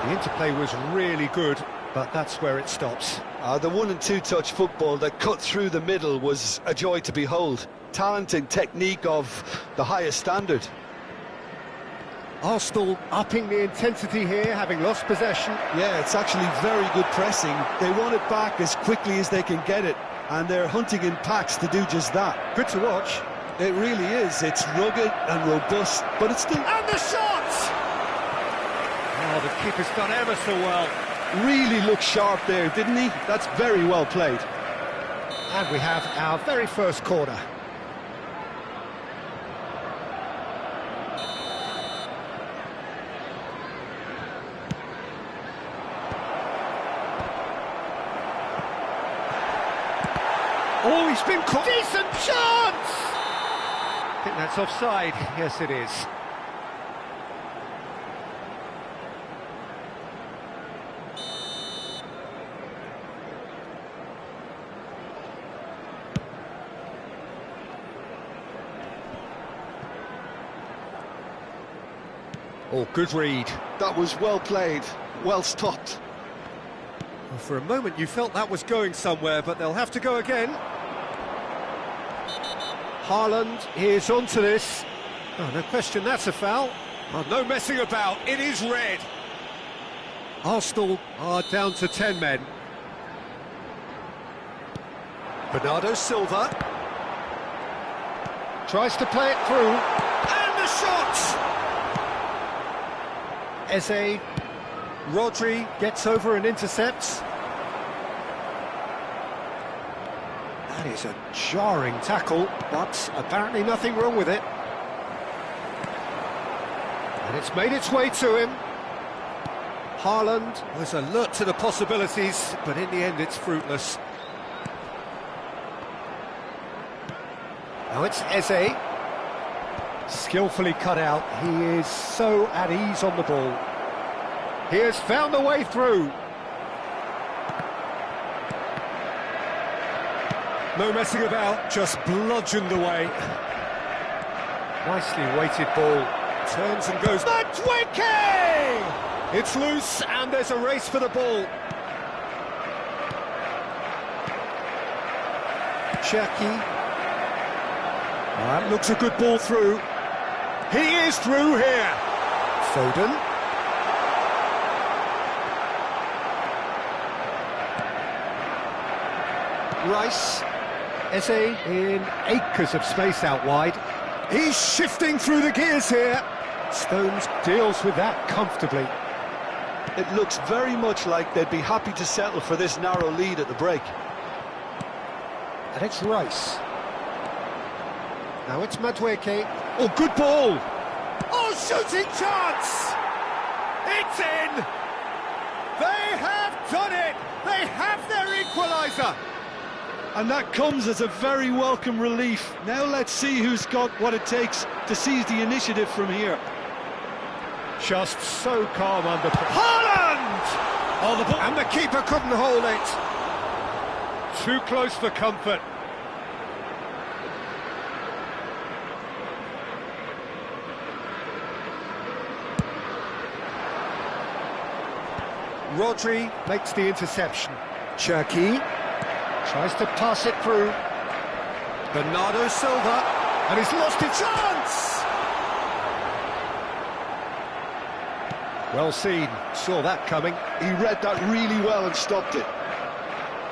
The interplay was really good, but that's where it stops. The 1- and 2-touch football that cut through the middle was a joy to behold. Talent and technique of the highest standard. Arsenal upping the intensity here, having lost possession. Yeah, it's actually very good pressing. They want it back as quickly as they can get it, and they're hunting in packs to do just that. Good to watch. It really is. It's rugged and robust, but it's still... And the shot! Oh, the keeper's done ever so well. Really looked sharp there, didn't he? That's very well played. And we have our very first corner. Oh, he's been caught. Decent chance! I think that's offside. Yes, it is. Oh, good read. That was well played, well stopped. Well, for a moment you felt that was going somewhere, but they'll have to go again. Haaland is onto this. Oh, no question, that's a foul. Oh, no messing about, it is red. Arsenal are down to 10 men. Bernardo Silva tries to play it through. And the shot! Eze, Rodri gets over and intercepts. That is a jarring tackle, but apparently nothing wrong with it. And it's made its way to him. Haaland was alert to the possibilities, but in the end it's fruitless. Now it's Eze. Skillfully cut out. He is so at ease on the ball. He has found a way through. No messing about, just bludgeoned away. Nicely weighted ball. Turns and goes. Madueke! It's loose, and there's a race for the ball. Cherki. That looks a good ball through. He is through here. Foden. Rice. Eze in acres of space out wide. He's shifting through the gears here. Stones deals with that comfortably. It looks very much like they'd be happy to settle for this narrow lead at the break. And it's Rice. Now it's Madueke. Oh, good ball! Oh, shooting chance! It's in! They have done it! They have their equaliser! And that comes as a very welcome relief. Now let's see who's got what it takes to seize the initiative from here. Just so calm under pressure. Haaland! Oh, the ball, and the keeper couldn't hold it. Too close for comfort. Rodri makes the interception. Cherki tries to pass it through. Bernardo Silva, and he's lost his chance! Well seen, saw that coming. He read that really well and stopped it.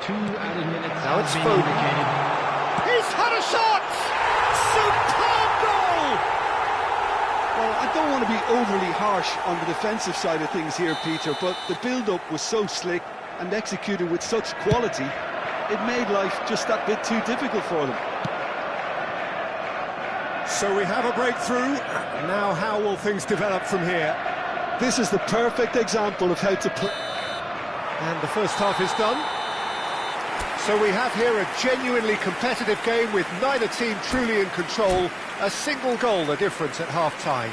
2 added minutes Now have it's been Foden. indicated. He's had a shot! Superb goal! Well, I don't want to be overly harsh on the defensive side of things here, Peter, but the build-up was so slick and executed with such quality, it made life just that bit too difficult for them. So we have a breakthrough. Now how will things develop from here? This is the perfect example of how to play. And the first half is done. So we have here a genuinely competitive game with neither team truly in control. A single goal the difference at half-time.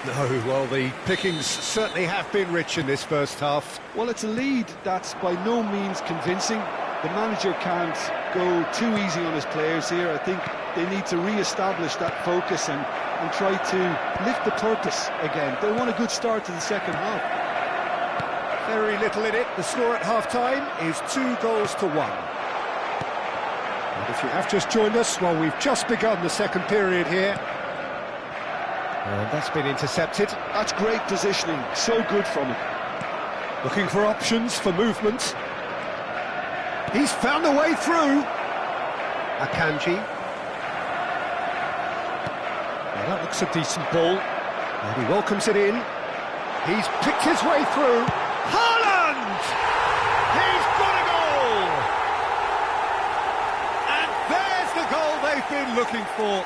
No, well, the pickings certainly have been rich in this first half. Well, it's a lead that's by no means convincing. The manager can't go too easy on his players here. I think they need to re-establish that focus and try to lift the purpose again. They want a good start to the second half. Very little in it. The score at half-time is 2-1. And if you have just joined us, well, we've just begun the second period here. And that's been intercepted. That's great positioning, so good from him. Looking for options for movement. He's found a way through. Akanji. Well, that looks a decent ball. And he welcomes it in. He's picked his way through. Haaland! He's got a goal! And there's the goal they've been looking for.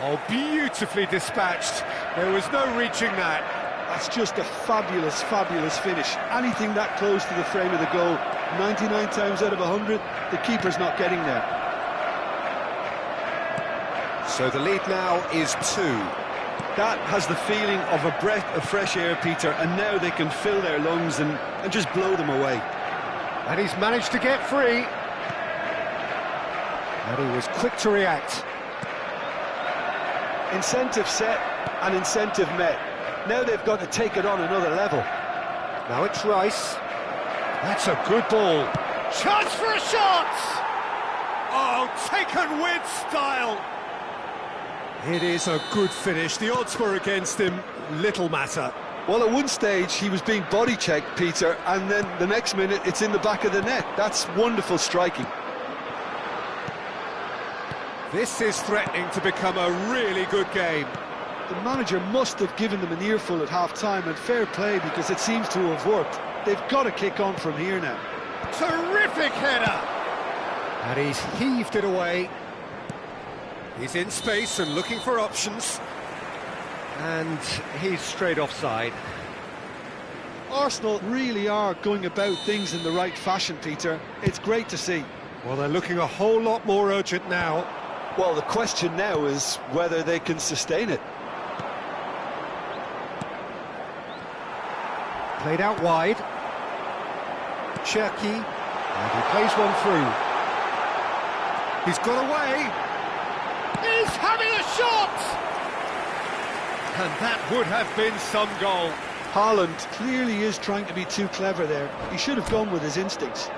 Oh, beautifully dispatched. There was no reaching that. That's just a fabulous, fabulous finish. Anything that close to the frame of the goal, 99 times out of 100, the keeper's not getting there. So the lead now is 2. That has the feeling of a breath of fresh air, Peter, and now they can fill their lungs and just blow them away. And he's managed to get free. And he was quick to react. Incentive set and incentive met. Now they've got to take it on another level. Now it's Rice. That's a good ball. Chance for a shot! Oh, taken with style. It is a good finish. The odds were against him. Little matter. Well, at one stage he was being body checked, Peter, and then the next minute it's in the back of the net. That's wonderful striking. This is threatening to become a really good game. The manager must have given them an earful at half-time, and fair play because it seems to have worked. They've got to kick on from here now. Terrific header! And he's heaved it away. He's in space and looking for options. And he's straight offside. Arsenal really are going about things in the right fashion, Peter. It's great to see. Well, they're looking a whole lot more urgent now. Well, the question now is whether they can sustain it. Played out wide. Cherki, and he plays one through. He's got away. He's having a shot! And that would have been some goal. Haaland clearly is trying to be too clever there. He should have gone with his instincts.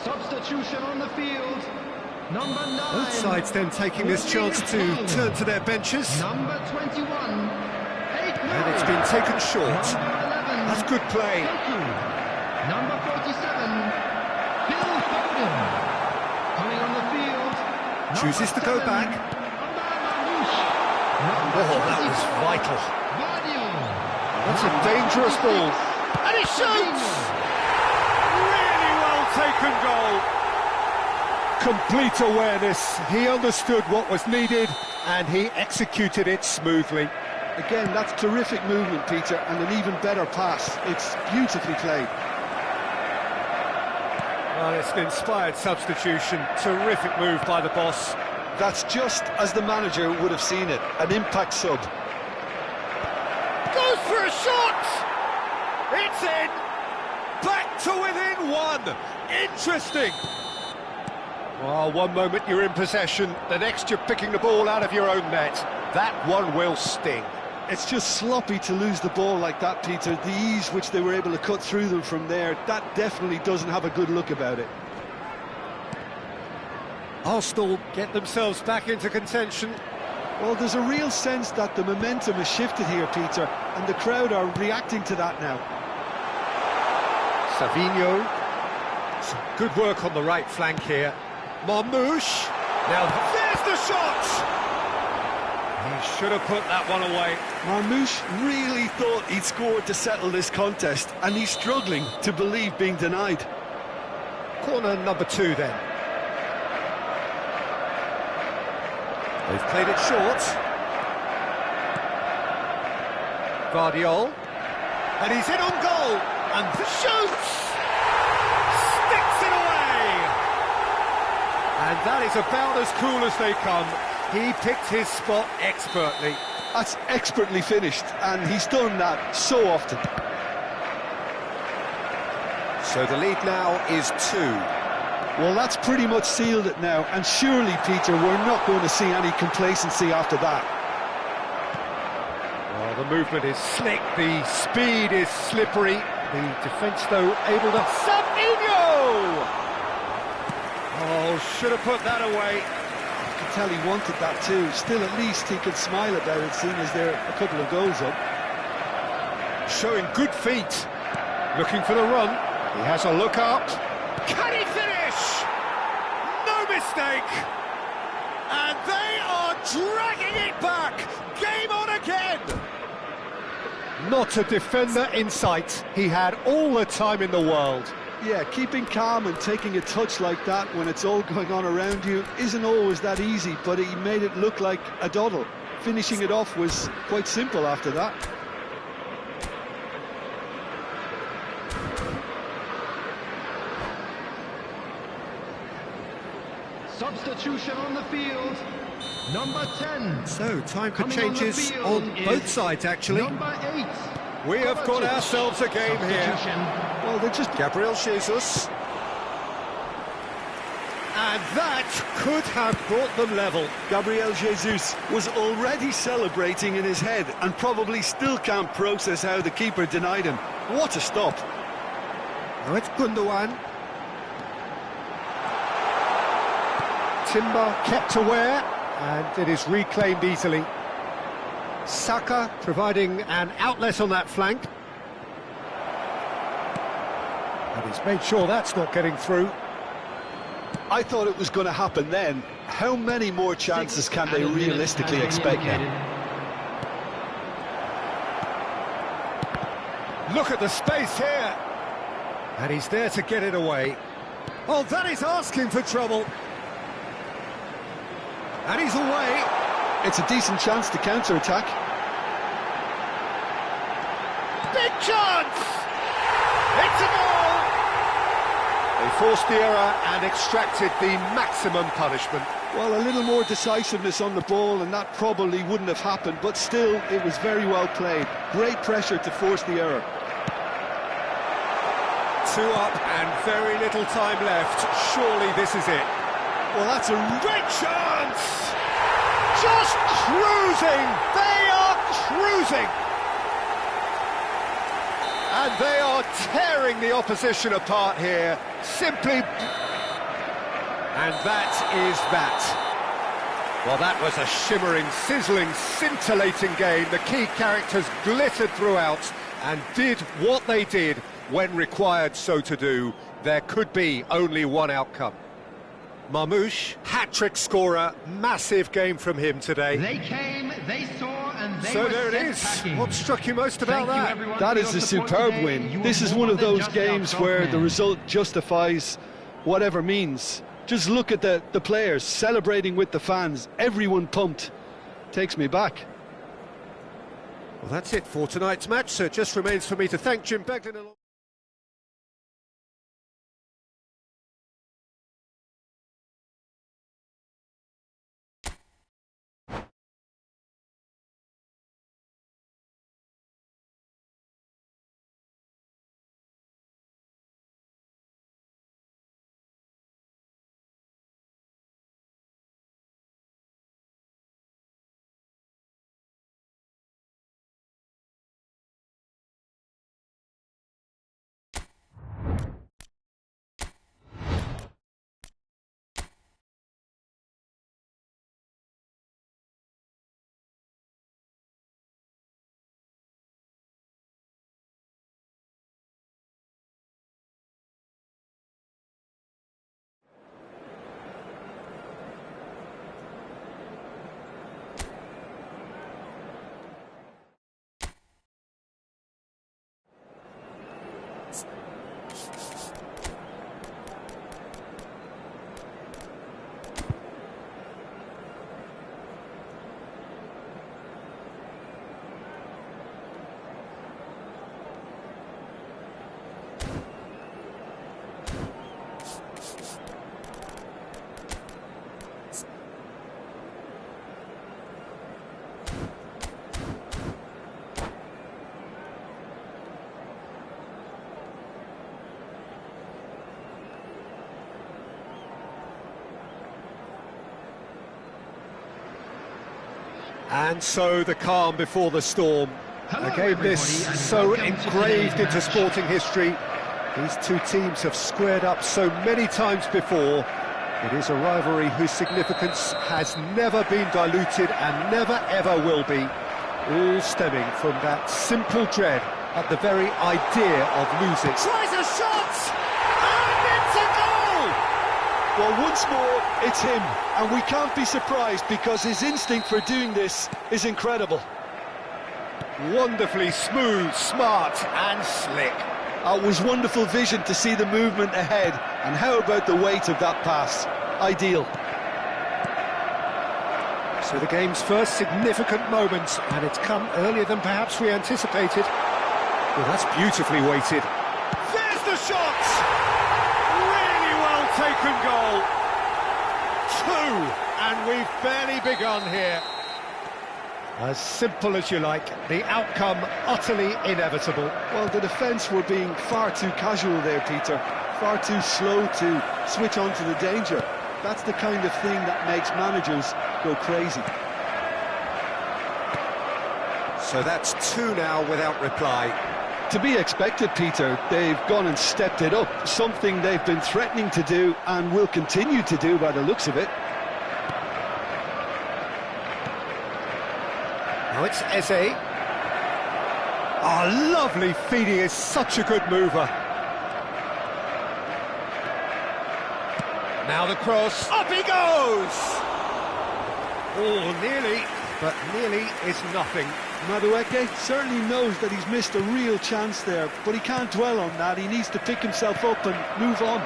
Substitution on the field. Number 9. Both sides then taking this chance to turn to their benches. Number 21. And it's been taken short. That's good play. Number 47. Phil Foden. Coming on the field. Chooses to go back. Oh, that was vital. That's a dangerous ball. And he shoots! Taken goal. Complete awareness. He understood what was needed and he executed it smoothly. Again, that's terrific movement, Peter, and an even better pass. It's beautifully played. Well, it's an inspired substitution. Terrific move by the boss. That's just as the manager would have seen it. An impact sub. Goes for a shot! It's in! Back to within one! Interesting! Well, one moment you're in possession, the next you're picking the ball out of your own net. That one will sting. It's just sloppy to lose the ball like that, Peter. The ease which they were able to cut through them from there, that definitely doesn't have a good look about it. Arsenal get themselves back into contention. Well, there's a real sense that the momentum has shifted here, Peter, and the crowd are reacting to that now. Savinho. Some good work on the right flank here. Marmouche. Now there's the shot! He should have put that one away. Marmouche really thought he'd scored to settle this contest, and he's struggling to believe being denied. Corner number 2 then. They've played it short. Guardiol. And he's in on goal. And shoots! Sticks it away! And that is about as cool as they come. He picked his spot expertly. That's expertly finished, and he's done that so often. So the lead now is 2. Well, that's pretty much sealed it now, and surely, Peter, we're not going to see any complacency after that. Well, the movement is slick, the speed is slippery. The defence, though, able to... Savinho! Oh, should have put that away. You can tell he wanted that too. Still, at least he could smile about it, seeing as there are a couple of goals up. Showing good feet. Looking for the run. He has a look up. Can he finish? No mistake! And they are dragging it back! Game on again! Not a defender in sight. He had all the time in the world. Yeah, keeping calm and taking a touch like that when it's all going on around you isn't always that easy, but he made it look like a doddle. Finishing it off was quite simple after that. Substitution on the field. Number 10. So, time for Coming changes on both sides, actually. Number 8. We have got ourselves a game here. Well, they're just... Gabriel Jesus. And that could have brought them level. Gabriel Jesus was already celebrating in his head and probably still can't process how the keeper denied him. What a stop. Now it's Gundogan. Timber kept aware, and it is reclaimed easily. Saka providing an outlet on that flank. And he's made sure that's not getting through. I thought it was going to happen then. How many more chances can they realistically expect now? Look at the space here. And he's there to get it away. Oh, that is asking for trouble. And he's away. It's a decent chance to counter-attack. Big chance! It's a goal! They forced the error and extracted the maximum punishment. Well, a little more decisiveness on the ball and that probably wouldn't have happened, but still, it was very well played. Great pressure to force the error. 2 up and very little time left. Surely this is it. Well, that's a great chance! Just cruising! They are cruising! And they are tearing the opposition apart here. Simply... And that is that. Well, that was a shimmering, sizzling, scintillating game. The key characters glittered throughout and did what they did when required so to do. There could be only one outcome. Marmoush, hat-trick scorer, massive game from him today. They came, they saw, and they So were there it sent is. packing. What struck you most about Thank you, that? everyone, That for is your a support superb today. win. You This were is more one of than those just games our where top the men. result justifies whatever means. Just look at the players celebrating with the fans. Everyone pumped. Takes me back. Well, that's it for tonight's match, so it just remains for me to thank Jim Beglin. And so the calm before the storm. Hello, A game this everybody, and so welcome to engraved today's into match. sporting history. These two teams have squared up so many times before. It is a rivalry whose significance has never been diluted and never ever will be. All stemming from that simple dread at the very idea of losing. Tries a shot! And it's a goal! Well, once more, it's him. And we can't be surprised because his instinct for doing this is incredible. Wonderfully smooth, smart and slick. It was wonderful vision to see the movement ahead. And how about the weight of that pass? Ideal. So the game's first significant moment, and it's come earlier than perhaps we anticipated. Well, that's beautifully weighted. There's the shot! Really well taken goal. 2, and we've barely begun here. As simple as you like, the outcome utterly inevitable. Well, the defence were being far too casual there, Peter. Far too slow to switch on to the danger. That's the kind of thing that makes managers go crazy. So that's 2 now without reply. To be expected, Peter. They've gone and stepped it up. Something they've been threatening to do and will continue to do by the looks of it. Now it's Eze. Oh, lovely feet, he is such a good mover. Now the cross, up he goes! Oh, nearly, but nearly is nothing. Madueke certainly knows that he's missed a real chance there, but he can't dwell on that. He needs to pick himself up and move on.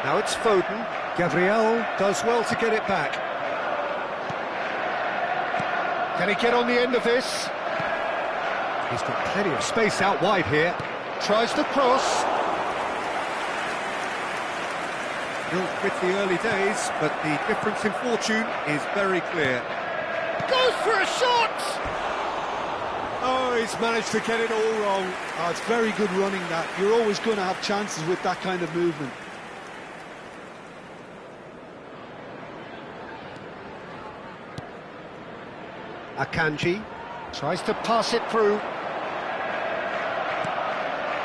Now it's Foden. Gabriel does well to get it back. Can he get on the end of this? He's got plenty of space out wide here. Tries to cross. Built with the early days, but the difference in fortune is very clear. Goes for a shot! Oh, he's managed to get it all wrong. Oh, it's very good running that. You're always going to have chances with that kind of movement. Akanji tries to pass it through.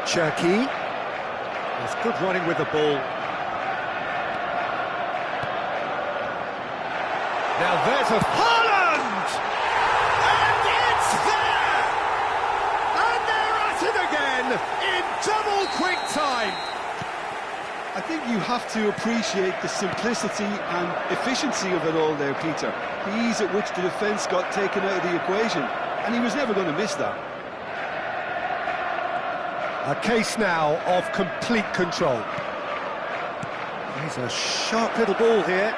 Cherki. There's good running with the ball. Now there's a Haaland! And it's there! And they're at it again in double quick time. I think you have to appreciate the simplicity and efficiency of it all there, Peter. The ease at which the defence got taken out of the equation, and he was never going to miss that. A case now of complete control. There's a sharp little ball here.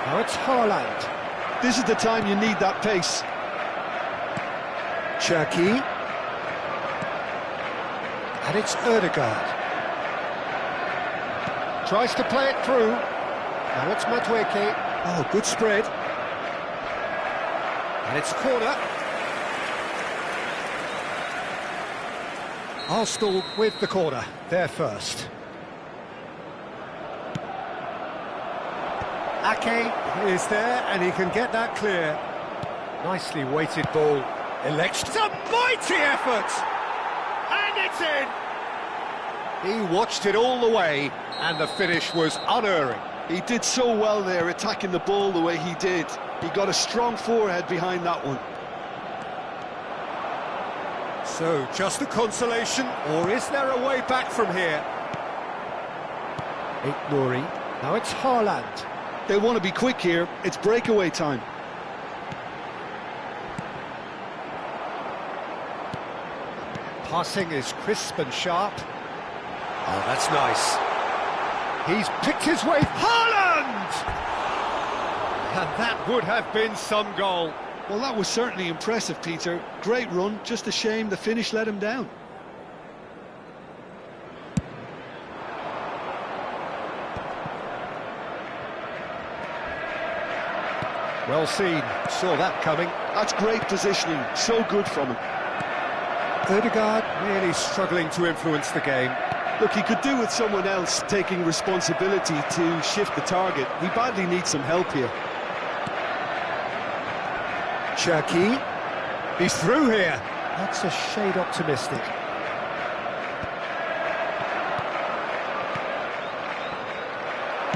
Now it's Haaland. This is the time you need that pace. Cherki. And it's Ødegaard. Tries to play it through. Now it's Madueke. Oh, good spread. And it's corner. Arsenal with the corner. They're first. Ake is there, and he can get that clear. Nicely weighted ball. It's a mighty effort! And it's in! He watched it all the way, and the finish was unerring. He did so well there, attacking the ball the way he did. He got a strong forehead behind that one. So, just a consolation, or is there a way back from here? Nouri. Now it's Haaland. They want to be quick here. It's breakaway time. Passing is crisp and sharp. Oh, that's nice. He's picked his way. Haaland! And that would have been some goal. Well, that was certainly impressive, Peter. Great run, just a shame the finish let him down. Well seen, saw that coming. That's great positioning, so good from him. Ødegaard really struggling to influence the game. Look, he could do with someone else taking responsibility to shift the target. He badly needs some help here. Cherki. He's through here. That's a shade optimistic.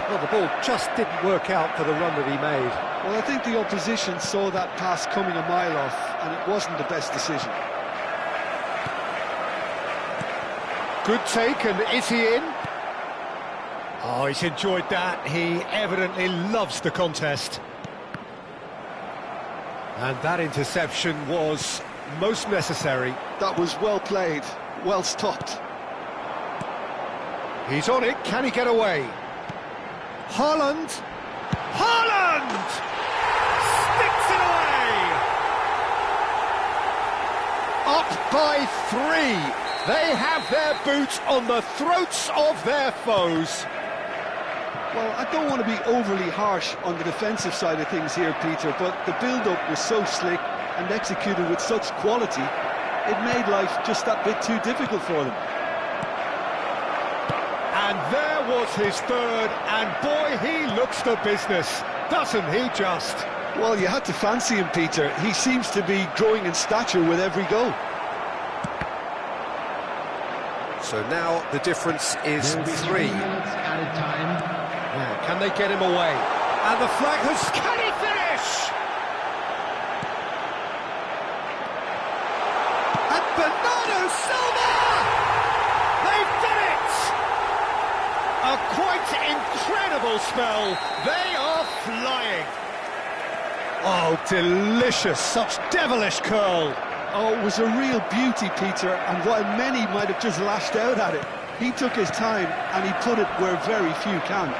Well, the ball just didn't work out for the run that he made. Well, I think the opposition saw that pass coming a mile off, and it wasn't the best decision. Good take, and is he in? Oh, he's enjoyed that. He evidently loves the contest. And that interception was most necessary. That was well played, well stopped. He's on it, can he get away? Haaland! Haaland! Sticks it away! Up by 3. They have their boots on the throats of their foes. Well, I don't want to be overly harsh on the defensive side of things here, Peter, but the build-up was so slick and executed with such quality, it made life just that bit too difficult for them. And there was his third, and boy, he looks the business, doesn't he just? Well, you had to fancy him, Peter. He seems to be growing in stature with every goal. So now the difference is 3. 3 minutes added time. Now, can they get him away? And the flag has... Can he finish? And Bernardo Silva! They've done it! A quite incredible spell. They are flying. Oh, delicious. Such devilish curl. Oh, it was a real beauty, Peter, and while many might have just lashed out at it, he took his time and he put it where very few can.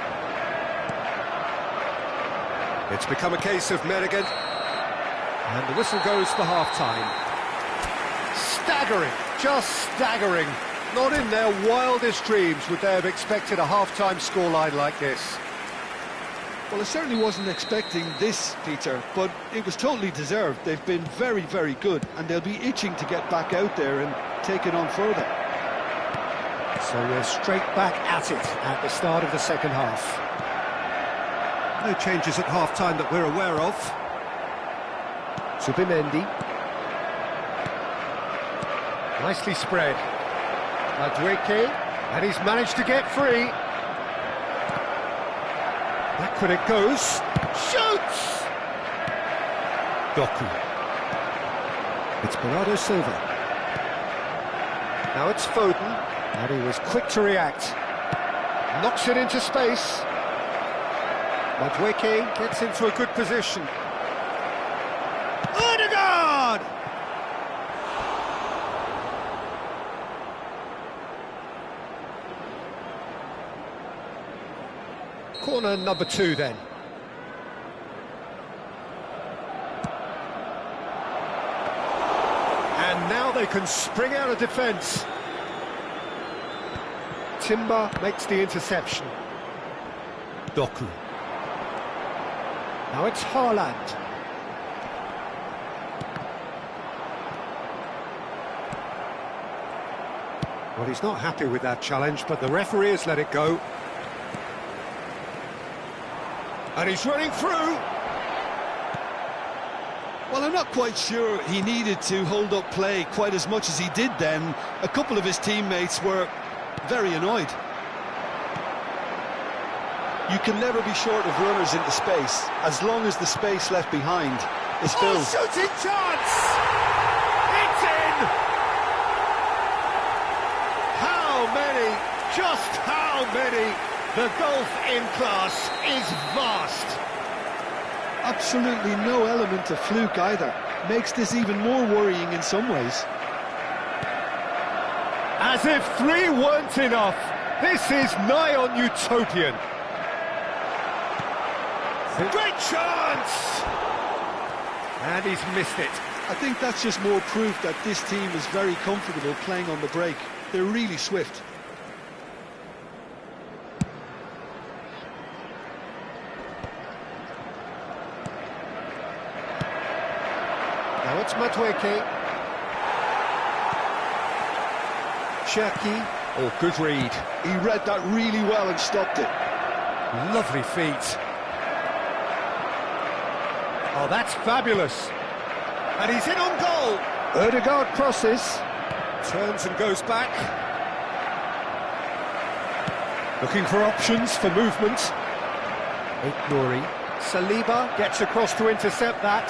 It's become a case of Meneghan, and the whistle goes for half-time. Staggering, just staggering. Not in their wildest dreams would they have expected a half-time scoreline like this. Well, I certainly wasn't expecting this, Peter, but it was totally deserved. They've been very, very good, and they'll be itching to get back out there and take it on further. So we're straight back at it at the start of the second half. No changes at half-time that we're aware of. Zubimendi. Nicely spread. Madueke, and he's managed to get free. Back when it goes. Shoots! Doku. It's Bernardo Silva. Now it's Foden, and he was quick to react. Knocks it into space. Madueke gets into a good position. Odegaard! Corner number 2 then. And now they can spring out of defence. Timber makes the interception. Doku. Now it's Haaland. Well, he's not happy with that challenge, but the referee has let it go. And he's running through. Well, I'm not quite sure he needed to hold up play quite as much as he did then. A couple of his teammates were very annoyed. You can never be short of runners into space, as long as the space left behind is filled. Oh, shooting chance! It's in! How many? Just how many? The gulf in class is vast. Absolutely no element of fluke either. Makes this even more worrying in some ways. As if 3 weren't enough, this is nigh on utopian. Great chance! And he's missed it. I think that's just more proof that this team is very comfortable playing on the break. They're really swift. Now it's Madueke. Cherki. Oh, good read. He read that really well and stopped it. Lovely feet. Oh, that's fabulous. And he's in on goal. Odegaard crosses. Turns and goes back. Looking for options for movement. Nouri. Saliba gets across to intercept that.